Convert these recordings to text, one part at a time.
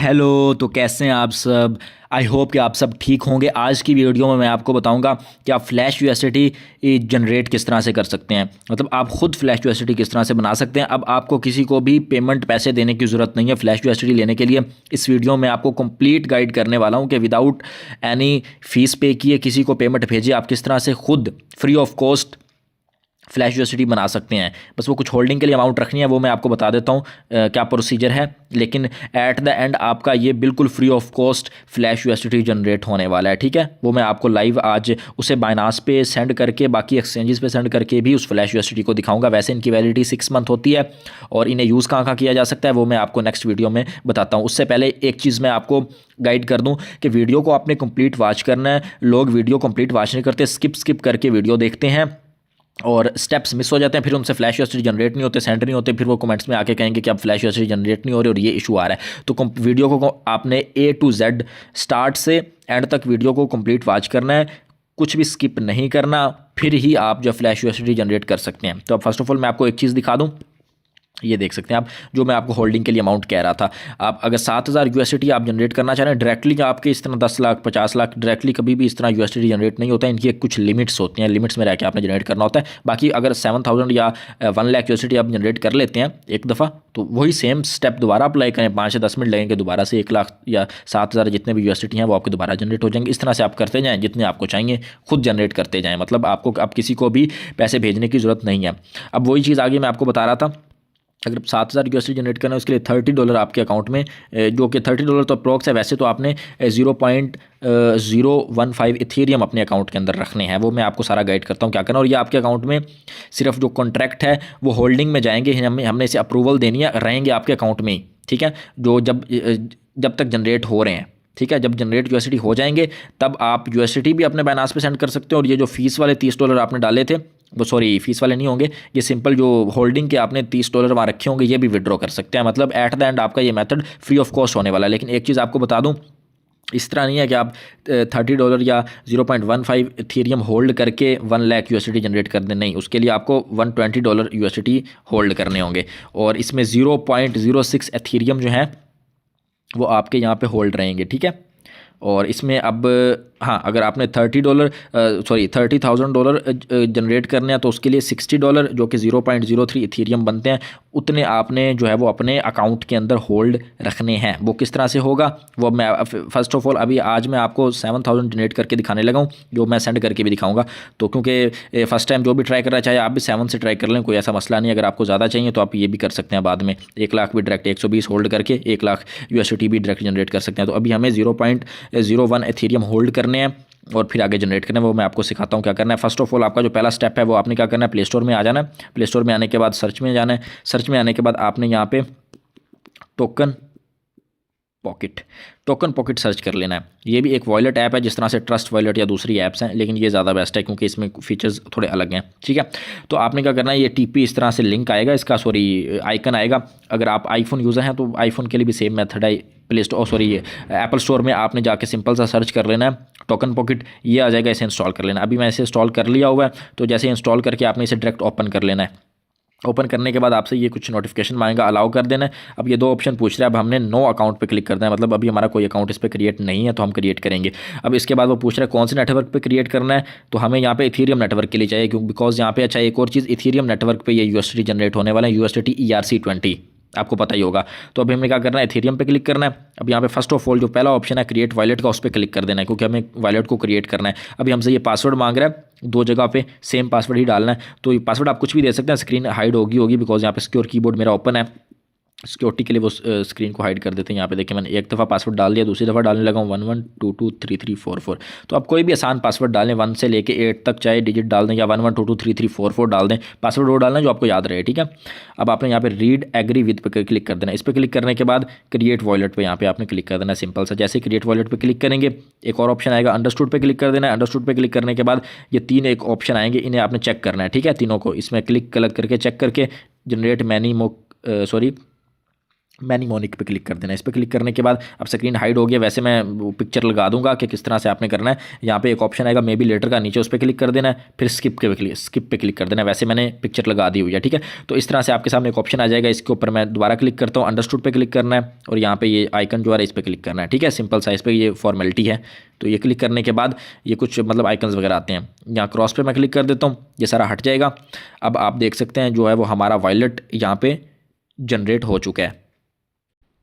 Hello. तो कैसे हैं आप सब। आई होप कि आप सब ठीक होंगे। आज की वीडियो में मैं आपको बताऊंगा कि आप फ्लैश यूएसडीटी जनरेट किस तरह से कर सकते हैं। मतलब आप खुद फ्लैश यूएसडीटी किस तरह से बना सकते हैं। अब आपको किसी को भी पेमेंट पैसे देने की ज़रूरत नहीं है फ्लैश यूएसडीटी लेने के लिए। इस वीडियो में आपको कंप्लीट गाइड करने वाला हूं कि विदाउट एनी फीस पे किए किसी को पेमेंट भेजिए आप किस तरह से खुद free of cost flash USDT बना सकते हैं। बस वो कुछ होल्डिंग के लिए अमाउंट रखनी है, वो मैं आपको बता देता हूँ क्या प्रोसीजर है। लेकिन एट द एंड आपका ये बिल्कुल free of cost flash USDT generate होने वाला है, ठीक है। वो मैं आपको लाइव आज उसे बाइनास पे सेंड करके बाकी एक्सचेंजेस पे सेंड करके भी उस फ्लैश यूएसडीटी को दिखाऊंगा। वैसे इनकी वैलिडिटी 6 मंथ होती है और इन्हें यूज़ कहाँ कहाँ किया जा सकता है वो मैं आपको नेक्स्ट वीडियो में बताता हूँ। उससे पहले एक चीज़ मैं आपको गाइड कर दूं कि वीडियो को आपने कंप्लीट वॉच करना है। लोग वीडियो कंप्लीट वॉच नहीं करते, स्किप करके वीडियो देखते हैं और स्टेप्स मिस हो जाते हैं, फिर उनसे फ्लैश यूएसडीटी जनरेट नहीं होते, सेंड नहीं होते, फिर वो कमेंट्स में आके कहेंगे कि अब फ्लैश यूएसडीटी जनरेट नहीं हो रही और ये इशू आ रहा है। तो वीडियो को आपने ए टू जेड स्टार्ट से एंड तक वीडियो को कंप्लीट वॉच करना है, कुछ भी स्किप नहीं करना, फिर ही आप जो फ्लैश यूएसडीटी जनरेट कर सकते हैं। तो अब फर्स्ट ऑफ ऑल मैं आपको एक चीज़ दिखा दूँ। ये देख सकते हैं आप, जो मैं आपको होल्डिंग के लिए अमाउंट कह रहा था। आप अगर 7,000 यूएसडीटी आप जनरेट करना चाह रहे हैं डायरेक्टली, आपके इस तरह 10 लाख 50 लाख डायरेक्टली कभी भी इस तरह यूएसडीटी जनरेट नहीं होता है। इनकी कुछ लिमिट्स होती हैं, लिमिट्स में रह के आपने जनरेट करना होता है। बाकी अगर 7,000 या 1 लाख यूएसडीटी आप जनरेट कर लेते हैं एक दफ़ा, तो वही सेम स्टेप दोबारा अप्लाई करें, 5 से 10 मिनट लगेंगे, दोबारा से 1 लाख या 7,000 जितने भी यूएसडीटी हैं वो आपके दोबारा जनरेट हो जाएंगे। इस तरह से आप करते जाएँ, जितने आपको चाहिए खुद जनरेट करते जाएँ। मतलब आपको अब किसी को भी पैसे भेजने की ज़रूरत नहीं है। अब वही चीज़ आगे मैं आपको बता रहा था, अगर 7,000 यूएसडी जनरेट करना है उसके लिए $30 आपके अकाउंट में, जो कि $30 तो अप्रोक्स है। वैसे तो आपने 0.015 इथेरियम अपने अकाउंट के अंदर रखने हैं। वो मैं आपको सारा गाइड करता हूँ क्या करना। और ये आपके अकाउंट में सिर्फ जो कॉन्ट्रैक्ट है वो होल्डिंग में जाएंगे, हमने इसे अप्रूवल देनी है, रहेंगे आपके अकाउंट में ही, ठीक है। जो जब तक जनरेट हो रहे हैं, ठीक है। जब जनरेट यूएसडी हो जाएंगे तब आप यूएसडी भी अपने बाइनास पे सेंड कर सकते हो। और ये जो फीस वाले $30 आपने डाले थे, वो सॉरी फीस वाले नहीं होंगे, ये सिंपल जो होल्डिंग के आपने $30 वहाँ रखे होंगे ये भी विड्रॉ कर सकते हैं। मतलब एट द एंड आपका ये मेथड फ्री ऑफ कॉस्ट होने वाला है। लेकिन एक चीज़ आपको बता दूं, इस तरह नहीं है कि आप $30 या 0.15 इथेरियम होल्ड करके 1 लाख यूएसडी जनरेट कर दें। नहीं, उसके लिए आपको $120 यूएसडी होल्ड करने होंगे और इसमें 0.06 इथेरियम जो है वो आपके यहाँ पे होल्ड रहेंगे, ठीक है। और इसमें अब हाँ, अगर आपने $30,000 जनरेट करने हैं तो उसके लिए $60 जो कि 0.03 इथेरियम बनते हैं, उतने आपने जो है वो अपने अकाउंट के अंदर होल्ड रखने हैं। वो किस तरह से होगा वो मैं फ़र्स्ट ऑफ ऑल अभी आज मैं आपको 7,000 जनरेट करके दिखाने लगा हूँ, जो मैं सेंड करके भी दिखाऊंगा। तो क्योंकि फ़र्स्ट टाइम जो भी ट्राई कर रहा है, चाहे आप भी 7 से ट्राई कर लें, कोई ऐसा मसला नहीं। अगर आपको ज़्यादा चाहिए तो आप ये भी कर सकते हैं बाद में, 1 लाख भी डायरेक्ट 120 होल्ड करके 1 लाख यूएसडी भी डायरेक्ट जनरेट कर सकते हैं। तो अभी हमें 0.01 इथेरियम होल्ड करने हैं और फिर आगे जनरेट करना है। वो मैं आपको सिखाता हूँ क्या करना है। फर्स्ट ऑफ ऑल आपका जो पहला स्टेप है वो आपने क्या करना है, प्ले स्टोर में आ जाना है। प्ले स्टोर में आने के बाद सर्च में जाना है। सर्च में आने के बाद आपने यहाँ पे टोकन पॉकेट सर्च कर लेना है। ये भी एक वॉलेट ऐप है, जिस तरह से ट्रस्ट वॉलेट या दूसरी ऐप्स हैं, लेकिन ये ज़्यादा बेस्ट है क्योंकि इसमें फीचर्स थोड़े अलग हैं, ठीक है। तो आपने क्या करना है, ये टीपी इस तरह से लिंक आएगा, इसका आइकन आएगा। अगर आप आईफोन यूज़र हैं तो आईफोन के लिए भी सेम मेथड है। प्ले स्टोर एप्पल स्टोर में आपने जाके सिंपल सा सर्च कर लेना है टोकन पॉकेट, ये आ जाएगा, इसे इंस्टॉल कर लेना। अभी मैं इसे इंस्टॉल कर लिया हुआ है, तो जैसे इंस्टॉल करके आपने इसे डायरेक्ट ओपन कर लेना है। ओपन करने के बाद आपसे ये कुछ नोटिफिकेशन मांगेगा, अलाउ कर देना है। अब ये 2 ऑप्शन पूछ रहा है, अब हमने नो अकाउंट पे क्लिक करना है। मतलब अभी हमारा कोई अकाउंट इस पर क्रिएट नहीं है तो हम क्रिएट करेंगे। अब इसके बाद वो पूछ रहा है कौन से नेटवर्क पे क्रिएट करना है, तो हमें यहाँ पे इथेरियम नेटवर्क के लिए चाहिए, क्योंकि बिकॉज यहाँ पे अच्छा एक और चीज़, इथेरियम नेटवर्क पे ये यूएसडी जनरेट होने वाला है, यूएसडी ERC20, आपको पता ही होगा। तो अभी हमें क्या करना है, इथेरियम पे क्लिक करना है। अब यहाँ पे फर्स्ट ऑफ ऑल जो पहला ऑप्शन है क्रिएट वॉलेट का, उस पर क्लिक कर देना है, क्योंकि हमें वॉलेट को क्रिएट करना है। अभी हमसे ये पासवर्ड मांग रहा है, 2 जगह पे सेम पासवर्ड ही डालना है। तो ये पासवर्ड आप कुछ भी दे सकते हैं, स्क्रीन हाइड होगी बिकॉज यहाँ पे सिक्योर कीबोर्ड मेरा ओपन है। सिक्योरिटी के लिए वो स्क्रीन को हाइड कर देते हैं। यहाँ पे देखिए मैंने एक दफ़ा पासवर्ड डाल दिया, दूसरी दफ़ा डालने लगा हूँ 11223344। तो आप कोई भी आसान पासवर्ड डालें, 1 से लेके 8 तक चाहे डिजिट डाल दें, या 11223344 डाल दें। पासवर्ड वो डालना जो आपको याद रहे, ठीक है। अब आपने यहाँ पे रीड एग्री विद पे क्लिक कर देना। इस पर क्लिक करने के बाद क्रिएट वॉलेट पे यहाँ पे आपने क्लिक कर देना, सिंपल सा। जैसे क्रिएट वॉलेट पे क्लिक करेंगे एक और ऑप्शन आएगा, अंडरस्टूड पे क्लिक कर देना है। अंडरस्टूड पे क्लिक करने के बाद ये 3 एक ऑप्शन आएंगे, इन्हें आपने चेक करना है, ठीक है। तीनों को इसमें क्लिक करके चेक करके जनरेट मैनी मैनीमोनिक पे क्लिक कर देना। इस पर क्लिक करने के बाद अब स्क्रीन हाइड हो गया, वैसे मैं वो पिक्चर लगा दूंगा कि किस तरह से आपने करना है। यहाँ पे एक ऑप्शन आएगा मे बी लेटर का, नीचे उस पर क्लिक कर देना है, फिर स्किप पे क्लिक कर देना है। वैसे मैंने पिक्चर लगा दी हुई है, ठीक है। तो इस तरह से आपके सामने एक ऑप्शन आ जाएगा, इसके ऊपर मैं दोबारा क्लिक करता हूँ, अंडरस्टूड पे क्लिक करना है और यहाँ पे ये आइकन जो है इस पर क्लिक करना है, ठीक है। सिंपल सा, इस पर ये फॉर्मेलिटी है। तो ये क्लिक करने के बाद ये कुछ मतलब आइकन्स वगैरह आते हैं, यहाँ क्रॉस पे मैं क्लिक कर देता हूँ, ये सारा हट जाएगा। अब आप देख सकते हैं जो है वो हमारा वॉलेट यहाँ पे जनरेट हो चुका है।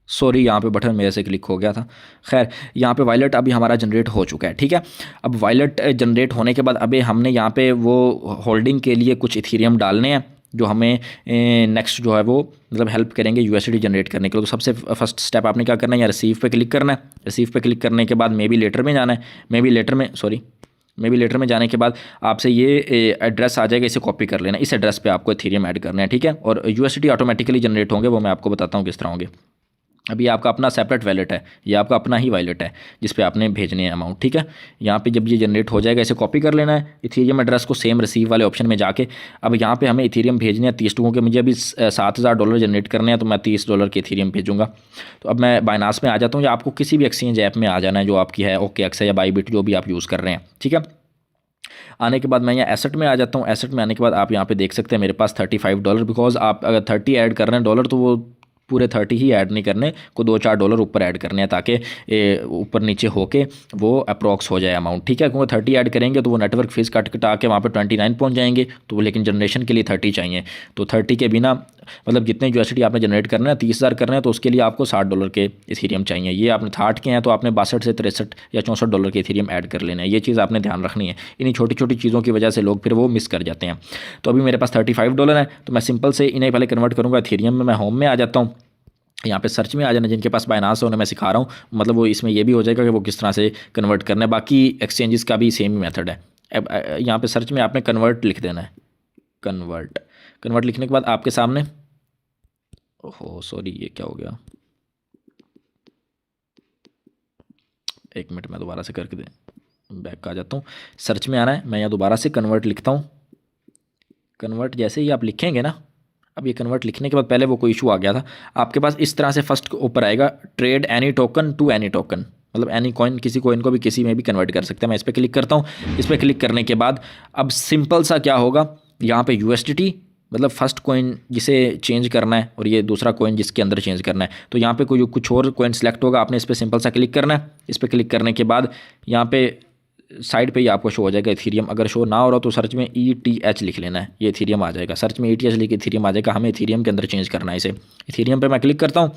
सॉरी, यहाँ पे बटन मेरे से क्लिक हो गया था। खैर, यहाँ पे वायलेट अभी हमारा जनरेट हो चुका है, ठीक है। अब वायलेट जनरेट होने के बाद अभी हमने यहाँ पे वो होल्डिंग के लिए कुछ इथीरियम डालने हैं जो हमें नेक्स्ट जो है वो मतलब हेल्प करेंगे यूएसडी जनरेट करने के लिए। तो सबसे फर्स्ट स्टेप आपने क्या करना है, या रिसीव पे क्लिक करना है। रिसीव पे क्लिक करने के बाद मे बी लेटर में जाना है। मे बी लेटर में जाने के बाद आपसे ये एड्रेस आ जाएगा, इसे कॉपी कर लेना। इस एड्रेस पे आपको इथीरियम ऐड करना है, ठीक है। और यूएसडी ऑटोमेटिकली जनरेट होंगे, वो मैं आपको बताता हूँ किस तरह होंगे। अभी आपका अपना सेपरेट वैलेट है, ये आपका अपना ही वैलेट है जिस पे आपने भेजने हैं अमाउंट, ठीक है। यहाँ पे जब ये जनरेट हो जाएगा, इसे कॉपी कर लेना है इथीरियम एड्रेस को, सेम रिसीव वाले ऑप्शन में जाके। अब यहाँ पे हमें इथीरियम भेजने हैं 30 टुकों के, मुझे अभी $7,000 जनरेट करने हैं, तो मैं $30 के इथीरियम भेजूंगा। तो अब मैं बाइनास में आ जाता हूँ, या आपको किसी भी एक्सचेंज ऐप में आ जाना है जो आपकी है, OKX है या बाईबिट, जो भी आप यूज़ कर रहे हैं, ठीक है। आने के बाद मैं यहाँ एसेट में आ जाता हूँ। एसेट में आने के बाद आप यहाँ पे देख सकते हैं मेरे पास $35, बिकॉज आप अगर 30 ऐड कर रहे हैं डॉलर तो वो पूरे 30 ही ऐड नहीं करने को, $2-4 ऊपर ऐड करने हैं, ताकि ऊपर नीचे होके वो अप्रॉक्स हो जाए अमाउंट, ठीक है। क्योंकि 30 ऐड करेंगे तो वो नेटवर्क फीस कट कटा के वहाँ पे 29 पहुँच जाएंगे, तो वो लेकिन जनरेशन के लिए 30 चाहिए। तो 30 के बिना मतलब जितने यूएसडी आपने जनरेट करना है, 30,000 करना है, तो उसके लिए आपको $60 के इथीरियम चाहिए। ये आपने 60 के हैं तो आपने 62 से 63 या $64 के इथीरियम ऐड कर लेना है। ये चीज़ आपने ध्यान रखनी है। इन्हीं छोटी छोटी चीज़ों की वजह से लोग फिर वो मिस कर जाते हैं। तो अभी मेरे पास $35 है, तो मैं सिंपल से इन्हें पहले कन्वर्ट करूँगा इथीरियम में। मैं होम में आ जाता हूँ, यहाँ पे सर्च में आ जाना। जिनके पास बाइनास है उन्हें मैं सिखा रहा हूँ, मतलब वो इसमें ये भी हो जाएगा कि वो किस तरह से कन्वर्ट करना है। बाकी एक्सचेंजेस का भी सेम ही मेथड है। अब यहाँ पे सर्च में आपने कन्वर्ट लिख देना है, कन्वर्ट लिखने के बाद आपके सामने, ओहो सॉरी ये क्या हो गया, एक मिनट मैं दोबारा से करके दे, बैक आ जाता हूँ। सर्च में आना है, मैं यहाँ दोबारा से कन्वर्ट लिखता हूँ। कन्वर्ट जैसे ही आप लिखेंगे ना, अब ये कन्वर्ट लिखने के बाद पहले वो कोई इशू आ गया था आपके पास, इस तरह से फर्स्ट ऊपर आएगा trade any token to any token, मतलब एनी कॉइन, किसी कॉइन को भी किसी में भी कन्वर्ट कर सकते हैं। मैं इस पर क्लिक करता हूँ। इस पर क्लिक करने के बाद अब सिंपल सा क्या होगा, यहाँ पे USDT मतलब फर्स्ट कॉइन जिसे चेंज करना है और ये दूसरा कॉइन जिसके अंदर चेंज करना है, तो यहाँ पे कोई कुछ और कॉइन सेलेक्ट होगा, आपने इस पर सिंपल सा क्लिक करना है। इस पर क्लिक करने के बाद यहाँ पे साइड पे ही आपको शो हो जाएगा इथीरियम। अगर शो ना हो रहा तो सर्च में ETH लिख लेना है, ये इथीरियम आ जाएगा। सर्च में ETH लिख के इथीरियम आ जाएगा। हमें इथीरियम के अंदर चेंज करना है इसे। इथीरियम पे मैं क्लिक करता हूँ।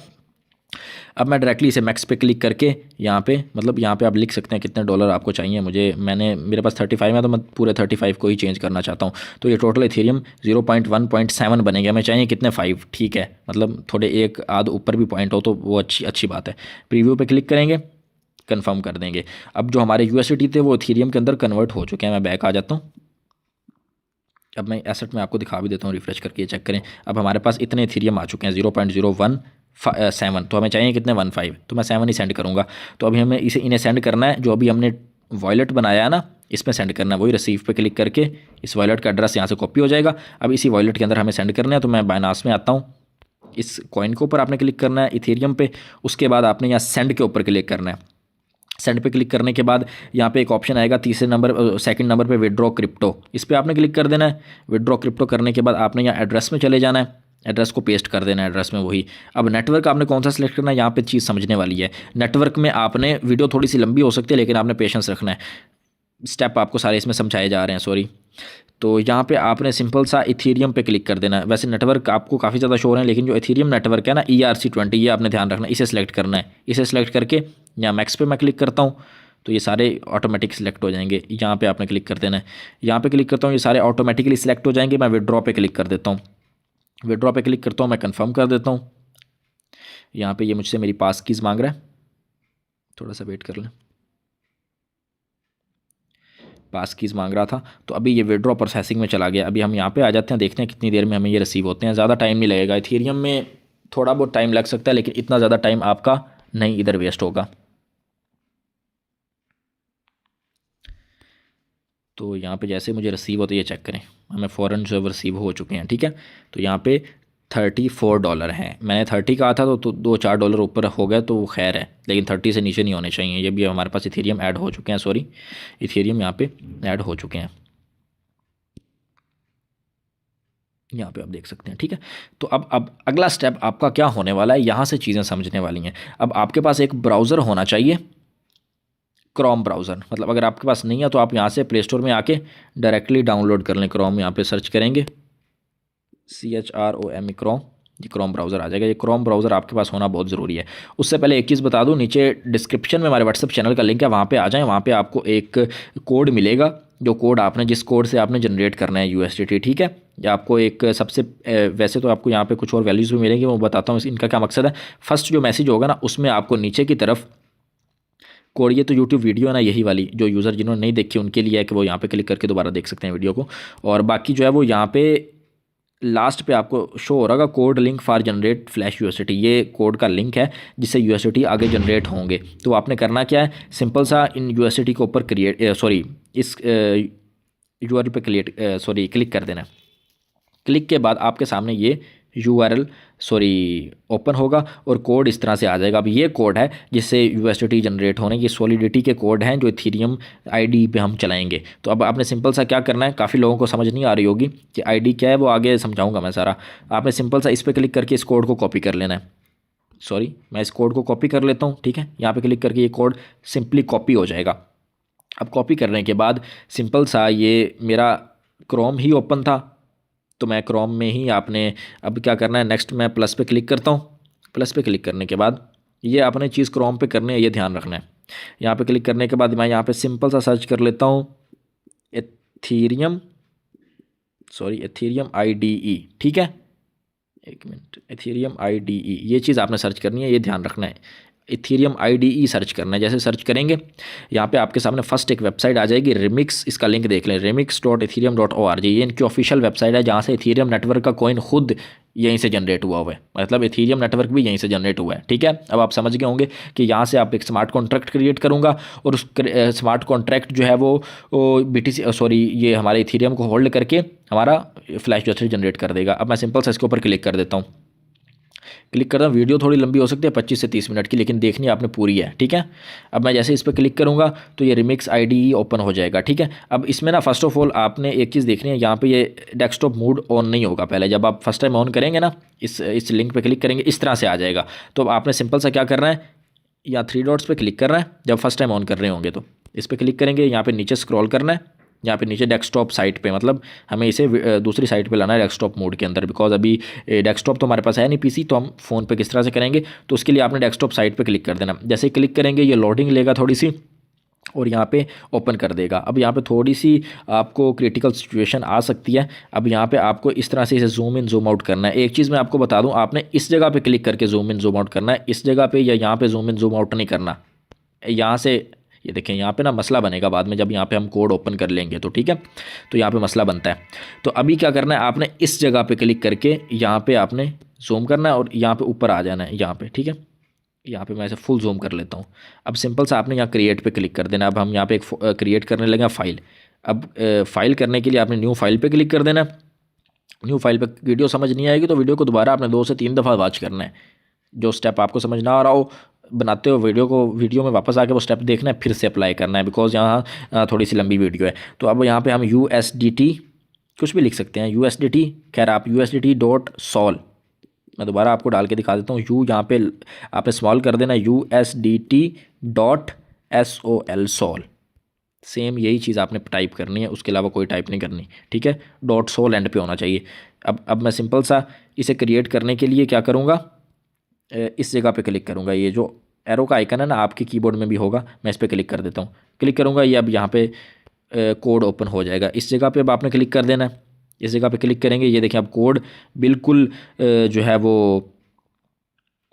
अब मैं डायरेक्टली इसे मैक्स पे क्लिक करके यहाँ पे मतलब यहाँ पे आप लिख सकते हैं कितने डॉलर आपको चाहिए। मेरे पास 35 है तो मैं पूरे 35 को ही चेंज करना चाहता हूँ। तो ये टोटल इथीरियम 0.1.7 बनेगा। मैं चाहिए कितने 5, ठीक है, मतलब थोड़े एक आध ऊपर भी पॉइंट हो तो वो अच्छी बात है। प्रीव्यू पे क्लिक करेंगे, कंफर्म कर देंगे। अब जो हमारे USDT थे वो इथीरियम के अंदर कन्वर्ट हो चुके हैं। मैं बैक आ जाता हूँ। अब मैं एसेट में आपको दिखा भी देता हूँ, रिफ्रेश करके ये चेक करें। अब हमारे पास इतने इथीरियम आ चुके हैं 0.017, तो हमें चाहिए कितने 15, तो मैं 7 ही सेंड करूँगा। तो अभी हमें इन्हें सेंड करना है, जो अभी हमने वॉलेट बनाया है ना, इसमें सेंड करना है। वही रिसीव पे क्लिक करके इस वॉलेट का एड्रेस यहाँ से कॉपी हो जाएगा। अब इसी वॉलेट के अंदर हमें सेंड करना है। तो मैं बाइनास में आता हूँ, इस कॉइन के ऊपर आपने क्लिक करना है इथीरियम पे। उसके बाद आपने यहाँ सेंड के ऊपर क्लिक करना है। सेंड पे क्लिक करने के बाद यहाँ पे एक ऑप्शन आएगा सेकंड नंबर पे विड्रॉ क्रिप्टो, इस पर आपने क्लिक कर देना है। विड्रॉ क्रिप्टो करने के बाद आपने यहाँ एड्रेस में चले जाना है, एड्रेस को पेस्ट कर देना है एड्रेस में वही। अब नेटवर्क आपने कौन सा सिलेक्ट करना है, यहाँ पे चीज़ समझने वाली है। नेटवर्क में आपने, वीडियो थोड़ी सी लंबी हो सकती है लेकिन आपने पेशेंस रखना है, स्टेप आपको सारे इसमें समझाए जा रहे हैं, सॉरी। तो यहाँ पे आपने सिंपल सा इथीरियम पे क्लिक कर देना है। वैसे नेटवर्क आपको काफ़ी ज़्यादा शो हो रहे हैं, लेकिन जो इथीरियम नेटवर्क है ना ERC20, ये आपने ध्यान रखना है, इसे सेलेक्ट करना है। इसे सेलेक्ट करके यहाँ मैक्स पे मैं क्लिक करता हूँ तो ये सारे ऑटोमेटिक सेलेक्ट हो जाएंगे। यहाँ पे आपने क्लिक कर देना है। यहाँ पे क्लिक करता हूँ, ये सारे ऑटोमेटिकली सिलेक्ट हो जाएंगे। मैं विड्रॉ पे क्लिक कर देता हूँ। विड्रॉ पे क्लिक करता हूँ, मैं कन्फर्म कर देता हूँ। यहाँ पे ये मुझसे मेरी पास कीज़ मांग रहा है, थोड़ा सा वेट कर लें। पास कीज़ मांग रहा था, तो अभी ये विड्रॉ प्रोसेसिंग में चला गया। अभी हम यहाँ पे आ जाते हैं, देखते हैं कितनी देर में हमें ये रिसीव होते हैं। ज़्यादा टाइम नहीं लगेगा। इथीरियम में थोड़ा बहुत टाइम लग सकता है, लेकिन इतना ज़्यादा टाइम आपका नहीं इधर वेस्ट होगा। तो यहाँ पे जैसे मुझे रिसीव होते ये चेक करें, हमें फ़ौरन जो रिसीव हो चुके हैं, ठीक है। तो यहाँ पे $34 हैं। मैंने 30 कहा था तो 2-4 डॉलर ऊपर हो गया तो खैर है, लेकिन 30 से नीचे नहीं होने चाहिए। ये भी हमारे पास इथेरियम ऐड हो चुके हैं, सॉरी इथेरियम यहाँ पे ऐड हो चुके हैं, यहाँ पे आप देख सकते हैं। ठीक है, तो अब अगला स्टेप आपका क्या होने वाला है, यहाँ से चीज़ें समझने वाली हैं। अब आपके पास एक ब्राउज़र होना चाहिए, क्रोम ब्राउज़र। मतलब अगर आपके पास नहीं है तो आप यहाँ से प्ले स्टोर में आके डायरेक्टली डाउनलोड कर लें। क्रोम यहाँ पे सर्च करेंगे, CHROME क्रोम, ये क्रोम ब्राउज़र आ जाएगा। ये क्रोम ब्राउज़र आपके पास होना बहुत ज़रूरी है। उससे पहले एक चीज़ बता दूं, नीचे डिस्क्रिप्शन में हमारे व्हाट्सअप चैनल का लिंक है, वहाँ पे आ जाएं। वहाँ पे आपको एक कोड मिलेगा, जो कोड आपने जिस कोड से आपने जनरेट करना है USDT, ठीक है। या आपको एक सबसे वैसे तो आपको यहाँ पे कुछ और वैल्यूज़ भी मिलेंगी, मैं बताता हूँ इनका क्या मकसद है। फर्स्ट जो मैसेज होगा ना, उसमें आपको नीचे की तरफ कोड, ये तो यूट्यूब वीडियो है ना, यही वाली, जो यूज़र जिन्होंने नहीं देखी उनके लिए है कि वो यहाँ पे क्लिक करके दोबारा देख सकते हैं वीडियो को। और बाकी जो है वो यहाँ पे लास्ट पे आपको शो हो रहा होगा code link for generate flash USDT। ये कोड का लिंक है जिससे USDT आगे जनरेट होंगे। तो आपने करना क्या है, सिंपल सा इन USDT के ऊपर इस URL पे क्लिक कर देना है। क्लिक के बाद आपके सामने ये URL ओपन होगा और कोड इस तरह से आ जाएगा। अब ये कोड है जिससे USDT जनरेट होने की, सॉलिडिटी के कोड हैं जो इथेरियम ID पे हम चलाएंगे। तो अब आपने सिंपल सा क्या करना है, काफ़ी लोगों को समझ नहीं आ रही होगी कि ID क्या है, वो आगे समझाऊंगा मैं सारा। आपने सिंपल सा इस पर क्लिक करके इस कोड को कॉपी कर लेना है। मैं इस कोड को कॉपी कर लेता हूँ, ठीक है। यहाँ पर क्लिक करके ये कोड सिंपली कॉपी हो जाएगा। अब कॉपी करने के बाद सिंपल सा ये मेरा क्रोम ही ओपन था, तो मैं क्रोम में ही आपने अब क्या करना है, नेक्स्ट मैं प्लस पे क्लिक करता हूँ। प्लस पे क्लिक करने के बाद ये आपने चीज़ क्रोम पे करनी है, ये ध्यान रखना है। यहाँ पे क्लिक करने के बाद मैं यहाँ पे सिंपल सा सर्च कर लेता हूँ एथेरियम IDE, ठीक है। एक मिनट, एथेरियम IDE, ये चीज़ आपने सर्च करनी है, ये ध्यान रखना है। इथेरियम IDE सर्च करना है। जैसे सर्च करेंगे यहाँ पे आपके सामने फर्स्ट एक वेबसाइट आ जाएगी, रिमिक्स, इसका लिंक देख लें, remix.ethereum.org। ये इनकी ऑफिशियल वेबसाइट है जहाँ से इथेरियम नेटवर्क का कॉइन खुद यहीं से जनरेट हुआ है, मतलब इथेरियम नेटवर्क भी यहीं से जनरेट हुआ है, ठीक है। अब आप समझ गए होंगे कि यहाँ से आप एक स्मार्ट कॉन्ट्रैक्ट क्रिएट करूँगा और उस स्मार्ट कॉन्ट्रैक्ट जो है वो BTC ये हमारे इथेरियम को होल्ड करके हमारा फ्लैश USDT जनरेट कर देगा। अब मैं सिंपल से इसके ऊपर क्लिक कर देता हूँ। क्लिक करता हूँ, वीडियो थोड़ी लंबी हो सकती है 25 से 30 मिनट की, लेकिन देखनी आपने पूरी है, ठीक है। अब मैं जैसे इस पर क्लिक करूँगा तो ये रिमिक्स IDE ओपन हो जाएगा, ठीक है। अब इसमें ना फर्स्ट ऑफ ऑल आपने एक चीज़ देखनी है, यहाँ पे ये डेस्कटॉप मोड ऑन नहीं होगा पहले। जब आप फर्स्ट टाइम ऑन करेंगे ना, इस लिंक पर क्लिक करेंगे, इस तरह से आ जाएगा। तो आपने सिंपल सा क्या करना है, यहाँ 3 डॉट्स पर क्लिक करना है। जब फर्स्ट टाइम ऑन कर रहे होंगे तो इस पर क्लिक करेंगे, यहाँ पर नीचे स्क्रॉल करना है, यहाँ पे नीचे डेस्कटॉप साइट पे, मतलब हमें इसे दूसरी साइट पे लाना है डेस्कटॉप मोड के अंदर, बिकॉज अभी डेस्कटॉप तो हमारे पास है नहीं PC, तो हम फ़ोन पे किस तरह से करेंगे। तो उसके लिए आपने डेस्कटॉप साइट पे क्लिक कर देना। जैसे ही क्लिक करेंगे ये लोडिंग लेगा थोड़ी सी और यहाँ पे ओपन कर देगा। अब यहाँ पे थोड़ी सी आपको क्रिटिकल सिचुएशन आ सकती है। अब यहाँ पे आपको इस तरह से इसे जूम इन जूम आउट करना है। एक चीज़ मैं आपको बता दूँ, आपने इस जगह पे क्लिक करके जूम इन जूम आउट करना है, इस जगह पे या यहाँ पे जूम इन जूम आउट नहीं करना। यहाँ से ये देखें, यहाँ पे ना मसला बनेगा बाद में जब यहाँ पे हम कोड ओपन कर लेंगे तो, ठीक है। तो यहाँ पे मसला बनता है। तो अभी क्या करना है, आपने इस जगह पे क्लिक करके यहाँ पे आपने जूम करना है और यहाँ पे ऊपर आ जाना है यहाँ पे, ठीक है। यहाँ पे मैं इसे फुल जूम कर लेता हूँ। अब सिंपल सा आपने यहाँ क्रिएट पे क्लिक कर देना। अब हम यहाँ पे एक क्रिएट करने लगे फाइल। अब फाइल करने के लिए आपने न्यू फाइल पे क्लिक कर देना। न्यू फाइल पे वीडियो समझ नहीं आएगी तो वीडियो को दोबारा आपने 2 से 3 दफ़ा वॉच करना है। जो स्टेप आपको समझ ना आ रहा हो बनाते हो वीडियो में वापस आके वो स्टेप देखना है, फिर से अप्लाई करना है, बिकॉज यहाँ थोड़ी सी लंबी वीडियो है। तो अब यहाँ पे हम USDT कुछ भी लिख सकते हैं, USDT, खैर आप USDT.sol, मैं दोबारा आपको डाल के दिखा देता हूँ। यहाँ पे आपने स्मॉल कर देना USDT.SOL, सेम यही चीज़ आपने टाइप करनी है, उसके अलावा कोई टाइप नहीं करनी, ठीक है। .sol एंड पे होना चाहिए। अब मैं सिंपल सा इसे क्रिएट करने के लिए क्या करूँगा, इस जगह पे क्लिक करूँगा। ये जो एरो का आइकन है ना, आपके कीबोर्ड में भी होगा, मैं इस पर क्लिक कर देता हूँ। क्लिक करूँगा, ये अब यहाँ पे कोड ओपन हो जाएगा। इस जगह पे अब आपने क्लिक कर देना है। इस जगह पे क्लिक करेंगे, ये देखें अब कोड बिल्कुल जो है वो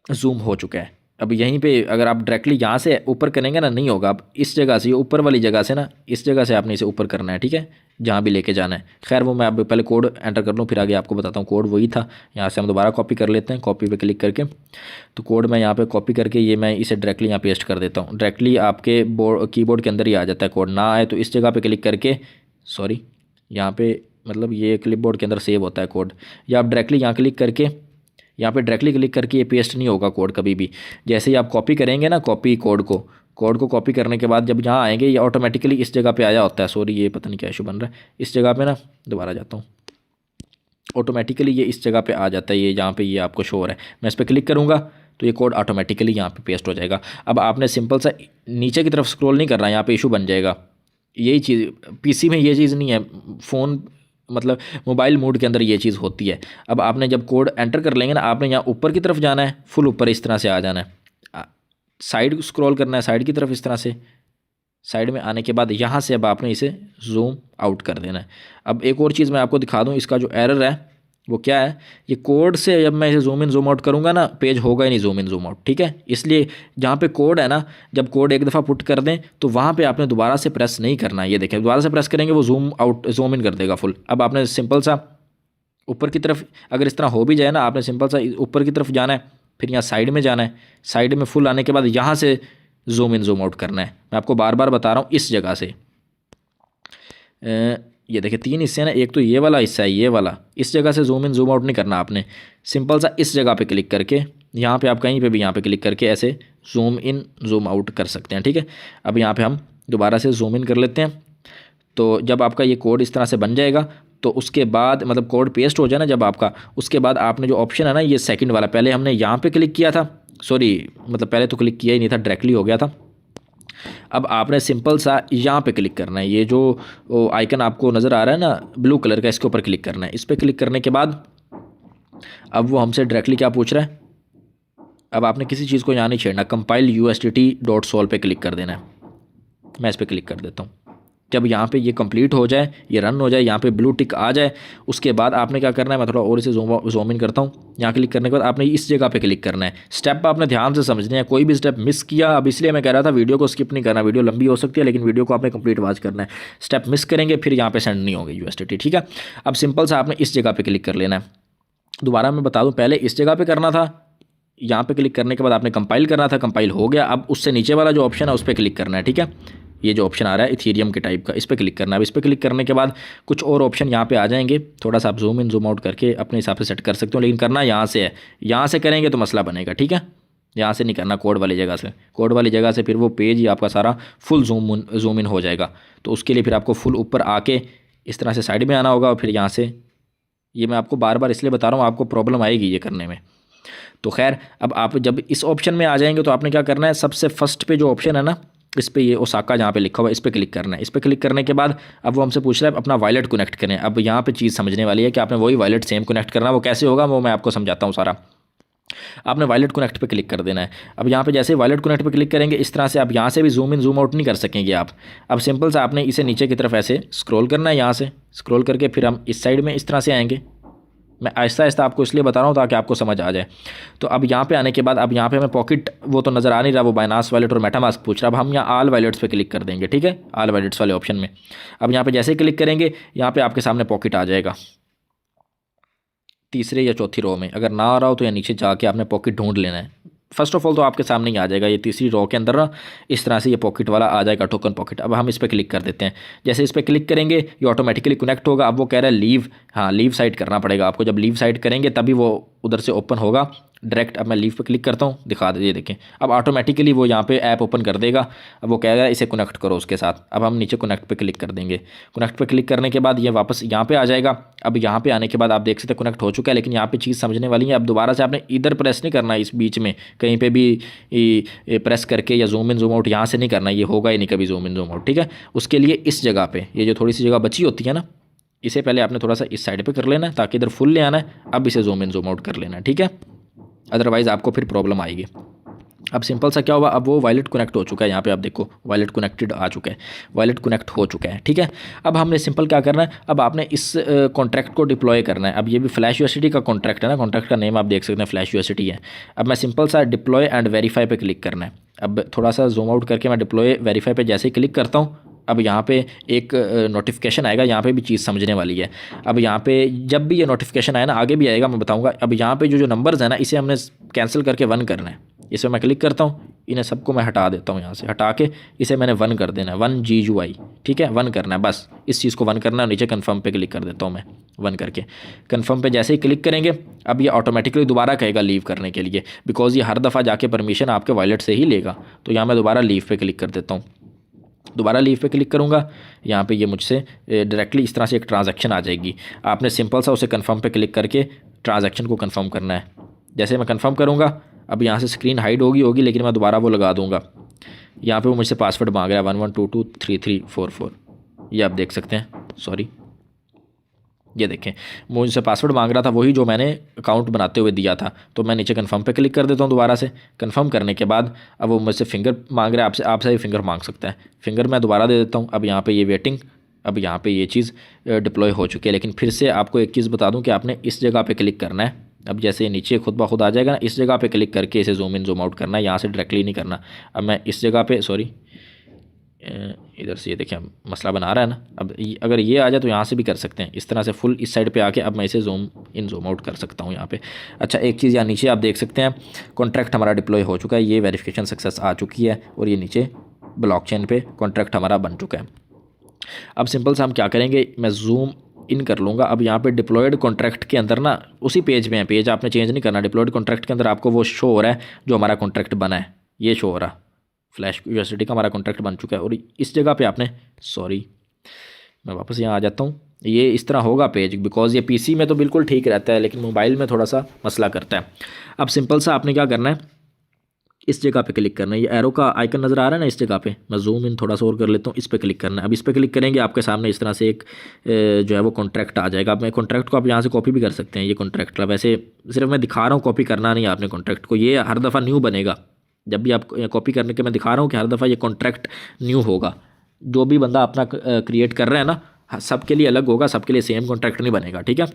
जूम हो चुका है। अब यहीं पे अगर आप डायरेक्टली यहाँ से ऊपर करेंगे ना, नहीं होगा। अब इस जगह से, ऊपर वाली जगह से ना, इस जगह से आपने इसे ऊपर करना है, ठीक है, जहाँ भी लेके जाना है। खैर वो मैं अब पहले कोड एंटर कर लूँ, फिर आगे आपको बताता हूँ। कोड वही था, यहाँ से हम दोबारा कॉपी कर लेते हैं, कॉपी पे क्लिक करके। तो कोड मैं यहाँ पे कॉपी करके ये मैं इसे डायरेक्टली यहाँ पेस्ट कर देता हूँ। डायरेक्टली आपके कीबोर्ड के अंदर ही आ जाता है। कोड ना आए तो इस जगह पर क्लिक करके, यहाँ पर मतलब ये क्लिपबोर्ड के अंदर सेव होता है कोड, या आप डायरेक्टली यहाँ क्लिक करके यहाँ पे डायरेक्टली क्लिक करके ये पेस्ट नहीं होगा कोड कभी भी। जैसे ही आप कॉपी करेंगे ना, कॉपी कोड को कॉपी करने के बाद जब यहाँ आएंगे ये ऑटोमेटिकली इस जगह पे आया होता है। सॉरी ये पता नहीं क्या इशू बन रहा है, इस जगह पे ना दोबारा जाता हूँ, ऑटोमेटिकली ये इस जगह पे आ जाता है, ये जहाँ पे ये आपको शो हो रहा है। मैं इस पर क्लिक करूँगा तो ये कोड ऑटोमेटिकली यहाँ पे पेस्ट हो जाएगा। अब आपने सिंपल सा नीचे की तरफ स्क्रॉल नहीं करना, यहाँ पे इशू बन जाएगा। यही चीज़ पीसी में ये चीज़ नहीं है, फ़ोन मतलब मोबाइल मोड के अंदर ये चीज़ होती है। अब आपने जब कोड एंटर कर लेंगे ना, आपने यहाँ ऊपर की तरफ जाना है, फुल ऊपर इस तरह से आ जाना है, साइड स्क्रॉल करना है साइड की तरफ इस तरह से। साइड में आने के बाद यहाँ से अब आपने इसे जूम आउट कर देना है। अब एक और चीज़ मैं आपको दिखा दूँ, इसका जो एरर है वो क्या है, ये कोड से जब मैं इसे जूम इन जूम आउट करूँगा ना, पेज होगा ही नहीं जूम इन जूम आउट, ठीक है। इसलिए जहाँ पे कोड है ना, जब कोड एक दफ़ा पुट कर दें तो वहाँ पे आपने दोबारा से प्रेस नहीं करना है। ये देखें, दोबारा से प्रेस करेंगे वो जूम आउट जूम इन कर देगा फुल। अब आपने सिंपल सा ऊपर की तरफ अगर इस तरह हो भी जाए ना, आपने सिंपल सा ऊपर की तरफ जाना है, फिर यहाँ साइड में जाना है, साइड में फुल आने के बाद यहाँ से जूम इन जूम आउट करना है। मैं आपको बार बार बता रहा हूँ, इस जगह से ये देखिए 3 हिस्से हैं ना, एक तो ये वाला हिस्सा है, ये वाला, इस जगह से जूम इन जूम आउट नहीं करना आपने। सिंपल सा इस जगह पे क्लिक करके, यहाँ पे आप कहीं पे भी यहाँ पे क्लिक करके ऐसे जूम इन जूम आउट कर सकते हैं, ठीक है। अब यहाँ पे हम दोबारा से जूम इन कर लेते हैं। तो जब आपका ये कोड इस तरह से बन जाएगा तो उसके बाद मतलब कोड पेस्ट हो जाए ना जब आपका, उसके बाद आपने जो ऑप्शन है ना ये सेकंड वाला, पहले हमने यहाँ पे क्लिक किया था, सॉरी मतलब पहले तो क्लिक किया ही नहीं था, डायरेक्टली हो गया था। अब आपने सिंपल सा यहाँ पे क्लिक करना है, ये जो आइकन आपको नज़र आ रहा है ना ब्लू कलर का, इसके ऊपर क्लिक करना है। इस पर क्लिक करने के बाद अब वो हमसे डायरेक्टली क्या पूछ रहा है, अब आपने किसी चीज़ को यहाँ नहीं छेड़ना, कंपाइल USDT.sol पे क्लिक कर देना है। मैं इस पर क्लिक कर देता हूँ। जब यहाँ पे ये कंप्लीट हो जाए, ये रन हो जाए, यहाँ पे ब्लू टिक आ जाए, उसके बाद आपने क्या करना है, मैं थोड़ा और इसे जूम इन करता हूँ। यहाँ क्लिक करने के बाद आपने इस जगह पे क्लिक करना है। स्टेप आपने ध्यान से समझने हैं, कोई भी स्टेप मिस किया, अब इसलिए मैं कह रहा था वीडियो को स्किप नहीं करना, वीडियो लंबी हो सकती है लेकिन वीडियो को आपने कंप्लीट वॉच करना है। स्टेप मिस करेंगे फिर यहाँ पे सेंड नहीं होगी USDT, ठीक है। अब सिंपल सा आपने इस जगह पर क्लिक कर लेना है। दोबारा मैं बता दूँ, पहले इस जगह पर करना था, यहाँ पे क्लिक करने के बाद आपने कंपाइल करना था, कंपाइल हो गया। अब उससे नीचे वाला जो ऑप्शन है उस पर क्लिक करना है, ठीक है। ये जो ऑप्शन आ रहा है इथेरियम के टाइप का, इस पर क्लिक करना है। अब इस पर क्लिक करने के बाद कुछ और ऑप्शन यहाँ पे आ जाएंगे, थोड़ा सा आप जूम इन जूम आउट करके अपने हिसाब से सेट कर सकते हो, लेकिन करना यहाँ से है। यहाँ से करेंगे तो मसला बनेगा, ठीक है। यहाँ से नहीं करना, कोड वाली जगह से। कोड वाली जगह से फिर वो पेज ही आपका सारा फुल जूम इन हो जाएगा। तो उसके लिए फिर आपको फुल ऊपर आके इस तरह से साइड में आना होगा और फिर यहाँ से, ये मैं आपको बार बार इसलिए बता रहा हूँ, आपको प्रॉब्लम आएगी ये करने में। तो खैर अब आप जब इस ऑप्शन में आ जाएंगे तो आपने क्या करना है, सबसे फर्स्ट पे जो ऑप्शन है ना, इस पे ये ओसाका जहाँ पे लिखा हुआ है इस पर क्लिक करना है। इस पर क्लिक करने के बाद अब वो हमसे पूछ रहा है अपना वॉलेट कनेक्ट करें। अब यहाँ पे चीज़ समझने वाली है कि आपने वही वॉलेट सेम कनेक्ट करना है। वो कैसे होगा वो मैं आपको समझाता हूँ सारा। आपने वॉलेट कनेक्ट पे क्लिक कर देना है। अब यहाँ पे जैसे वॉलेट कनेक्ट पे क्लिक करेंगे इस तरह से आप यहाँ से भी जूम इन जूम आउट नहीं कर सकेंगे आप। अब सिंपल से आपने इसे नीचे की तरफ ऐसे स्क्रॉल करना है, यहाँ से स्क्रॉल करके फिर हम इस साइड में इस तरह से आएंगे। मैं आहिस्ता आहिस्ता आपको इसलिए बता रहा हूँ ताकि आपको समझ आ जाए। तो अब यहाँ पे आने के बाद अब यहाँ पे हमें पॉकेट वो तो नज़र आ नहीं रहा, वो बाइनांस वॉलेट और मेटामास्क पूछ रहा है। अब हम यहाँ ऑल वॉलेट्स पे क्लिक कर देंगे, ठीक है, ऑल वॉलेट्स वाले ऑप्शन में। अब यहाँ पे जैसे ही क्लिक करेंगे यहाँ पे आपके सामने पॉकेट आ जाएगा तीसरे या चौथी रो में। अगर ना आ रहा हो तो या नीचे जाके आपने पॉकेट ढूंढ लेना है। फर्स्ट ऑफ ऑल तो आपके सामने ही आ जाएगा, ये तीसरी रो के अंदर ना इस तरह से ये पॉकेट वाला आ जाएगा, टोकन पॉकेट। अब हम इस पर क्लिक कर देते हैं। जैसे इस पर क्लिक करेंगे ये ऑटोमेटिकली कनेक्ट होगा। अब वो कह रहा है लीव, हाँ लीव साइड करना पड़ेगा आपको। जब लीव साइड करेंगे तभी वो उधर से ओपन होगा डायरेक्ट। अब मैं लीव पे क्लिक करता हूँ, दिखा दीजिए, देखें अब ऑटोमेटिकली वो यहाँ पे ऐप ओपन कर देगा। अब वो कहेगा इसे कनेक्ट करो उसके साथ। अब हम नीचे कनेक्ट पे क्लिक कर देंगे। कनेक्ट पे क्लिक करने के बाद ये वापस यहाँ पे आ जाएगा। अब यहाँ पे आने के बाद आप देख सकते हैं कनेक्ट हो चुका है, लेकिन यहाँ पे चीज़ समझने वाली है। अब दोबारा से आपने इधर प्रेस नहीं करना, इस बीच में कहीं पर भी प्रेस करके या जूम इन जूम आउट यहाँ से नहीं करना, ये होगा ही नहीं कभी जूम इन जूम आउट, ठीक है। उसके लिए इस जगह पर ये जो थोड़ी सी जगह बची होती है ना, इसे पहले आपने थोड़ा सा इस साइड पे कर लेना है ताकि इधर फुल ले आना है। अब इसे जूम इन जूम आउट कर लेना है, ठीक है, अदरवाइज़ आपको फिर प्रॉब्लम आएगी। अब सिंपल सा क्या हुआ, अब वो वॉलेट कनेक्ट हो चुका है। यहाँ पे आप देखो वॉलेट कनेक्टेड आ चुका है, वॉलेट कनेक्ट हो चुका है, ठीक है। अब हमने सिंपल क्या करना है, अब आपने इस कॉन्ट्रैक्ट को डिप्लॉय करना है। अब ये भी फ्लैश USDT का कॉन्ट्रैक्ट है ना, कॉन्ट्रैक्ट का नेम आप देख सकते हैं फ्लैश USDT है। अब मैं सिंपल सा डिप्लॉय एंड वेरीफाई पे क्लिक करना है। अब थोड़ा सा जूम आउट करके मैं डिप्लॉय वेरीफाई पे जैसे ही क्लिक करता हूँ, अब यहाँ पे एक नोटिफिकेशन आएगा। यहाँ पे भी चीज़ समझने वाली है। अब यहाँ पे जब भी ये नोटिफिकेशन आए ना, आगे भी आएगा, मैं बताऊँगा। अब यहाँ पे जो नंबर्स है ना, इसे हमने कैंसिल करके 1 करना है। इसे मैं क्लिक करता हूँ, इन्हें सबको मैं हटा देता हूँ यहाँ से, हटा के इसे मैंने 1 कर देना है, 1 GUI, ठीक है, 1 करना है बस, इस चीज़ को 1 करना है। नीचे कन्फर्म पे क्लिक कर देता हूँ मैं, 1 करके कन्फर्म पे जैसे ही क्लिक करेंगे अब ये ऑटोमेटिकली दोबारा कहेगा लीव करने के लिए, बिकॉज ये हर दफ़ा जाके परमिशन आपके वॉलेट से ही लेगा। तो यहाँ मैं दोबारा लीव पे क्लिक कर देता हूँ, दोबारा लीव पे क्लिक करूँगा, यहाँ पे ये मुझसे डायरेक्टली इस तरह से एक ट्रांजैक्शन आ जाएगी। आपने सिंपल सा उसे कन्फर्म पे क्लिक करके ट्रांजैक्शन को कन्फर्म करना है। जैसे मैं कन्फर्म करूँगा अब यहाँ से स्क्रीन हाइड होगी, लेकिन मैं दोबारा वो लगा दूँगा। यहाँ पे वो मुझसे पासवर्ड मांग रहा है 11223344, ये आप देख सकते हैं, सॉरी ये देखें मुझसे पासवर्ड मांग रहा था, वही जो मैंने अकाउंट बनाते हुए दिया था। तो मैं नीचे कन्फर्म पे क्लिक कर देता हूँ दोबारा से। कन्फर्म करने के बाद अब वो मुझसे फिंगर मांग रहा है, आपसे भी फिंगर मांग सकता है, फिंगर मैं दोबारा दे देता हूँ। अब यहाँ पे ये वेटिंग, अब यहाँ पे ये चीज़ डिप्लॉय हो चुकी है। लेकिन फिर से आपको एक चीज़ बता दूँ कि आपने इस जगह पर क्लिक करना है। अब जैसे नीचे खुद ब खुद आ जाएगा ना, इस जगह पे क्लिक करके इसे जूम इन जूम आउट करना है, यहाँ से डायरेक्टली नहीं करना। अब मैं इस जगह पे, सॉरी इधर से, ये देखिए मसला बना रहा है ना। अब अगर ये आ जाए तो यहाँ से भी कर सकते हैं, इस तरह से फुल इस साइड पे आके अब मैं इसे जूम इन जूम आउट कर सकता हूँ यहाँ पे। अच्छा एक चीज़ यहाँ नीचे आप देख सकते हैं, कॉन्ट्रैक्ट हमारा डिप्लॉय हो चुका है, ये वेरिफिकेशन सक्सेस आ चुकी है और ये नीचे ब्लॉकचेन पे कॉन्ट्रैक्ट हमारा बन चुका है। अब सिंपल सा हम क्या करेंगे, मैं जूम इन कर लूँगा। अब यहाँ पे डिप्लॉयड कॉन्ट्रैक्ट के अंदर ना, उसी पेज में है, पेज आपने चेंज नहीं करना। डिप्लॉयड कॉन्ट्रैक्ट के अंदर आपको वो शो हो रहा है जो हमारा कॉन्ट्रैक्ट बना है, ये शो हो रहा, फ्लैश यूएसडी का हमारा कॉन्ट्रैक्ट बन चुका है। और इस जगह पे आपने, सॉरी मैं वापस यहाँ आ जाता हूँ, ये इस तरह होगा पेज, बिकॉज ये पीसी में तो बिल्कुल ठीक रहता है लेकिन मोबाइल में थोड़ा सा मसला करता है। अब सिंपल सा आपने क्या करना है, इस जगह पे क्लिक करना है, ये एरो का आइकन नज़र आ रहा है ना, इस जगह पे मैं जूम इन थोड़ा सा और कर लेता हूँ, इस पर क्लिक करना है। अब इस पर क्लिक करेंगे आपके सामने इस तरह से एक जो है वो कॉन्ट्रैक्ट आ जाएगा। अब मैं कॉन्ट्रैक्ट को आप यहाँ से कॉपी भी कर सकते हैं, ये कॉन्ट्रैक्ट वैसे सिर्फ मैं दिखा रहा हूँ, कॉपी करना नहीं है आपने कॉन्ट्रैक्ट को, ये हर दफ़ा न्यू बनेगा। जब भी आप कॉपी करने के मैं दिखा रहा हूँ कि हर दफ़ा ये कॉन्ट्रैक्ट न्यू होगा। जो भी बंदा अपना क्रिएट कर रहा है ना, सबके लिए अलग होगा, सबके लिए सेम कॉन्ट्रैक्ट नहीं बनेगा, ठीक है।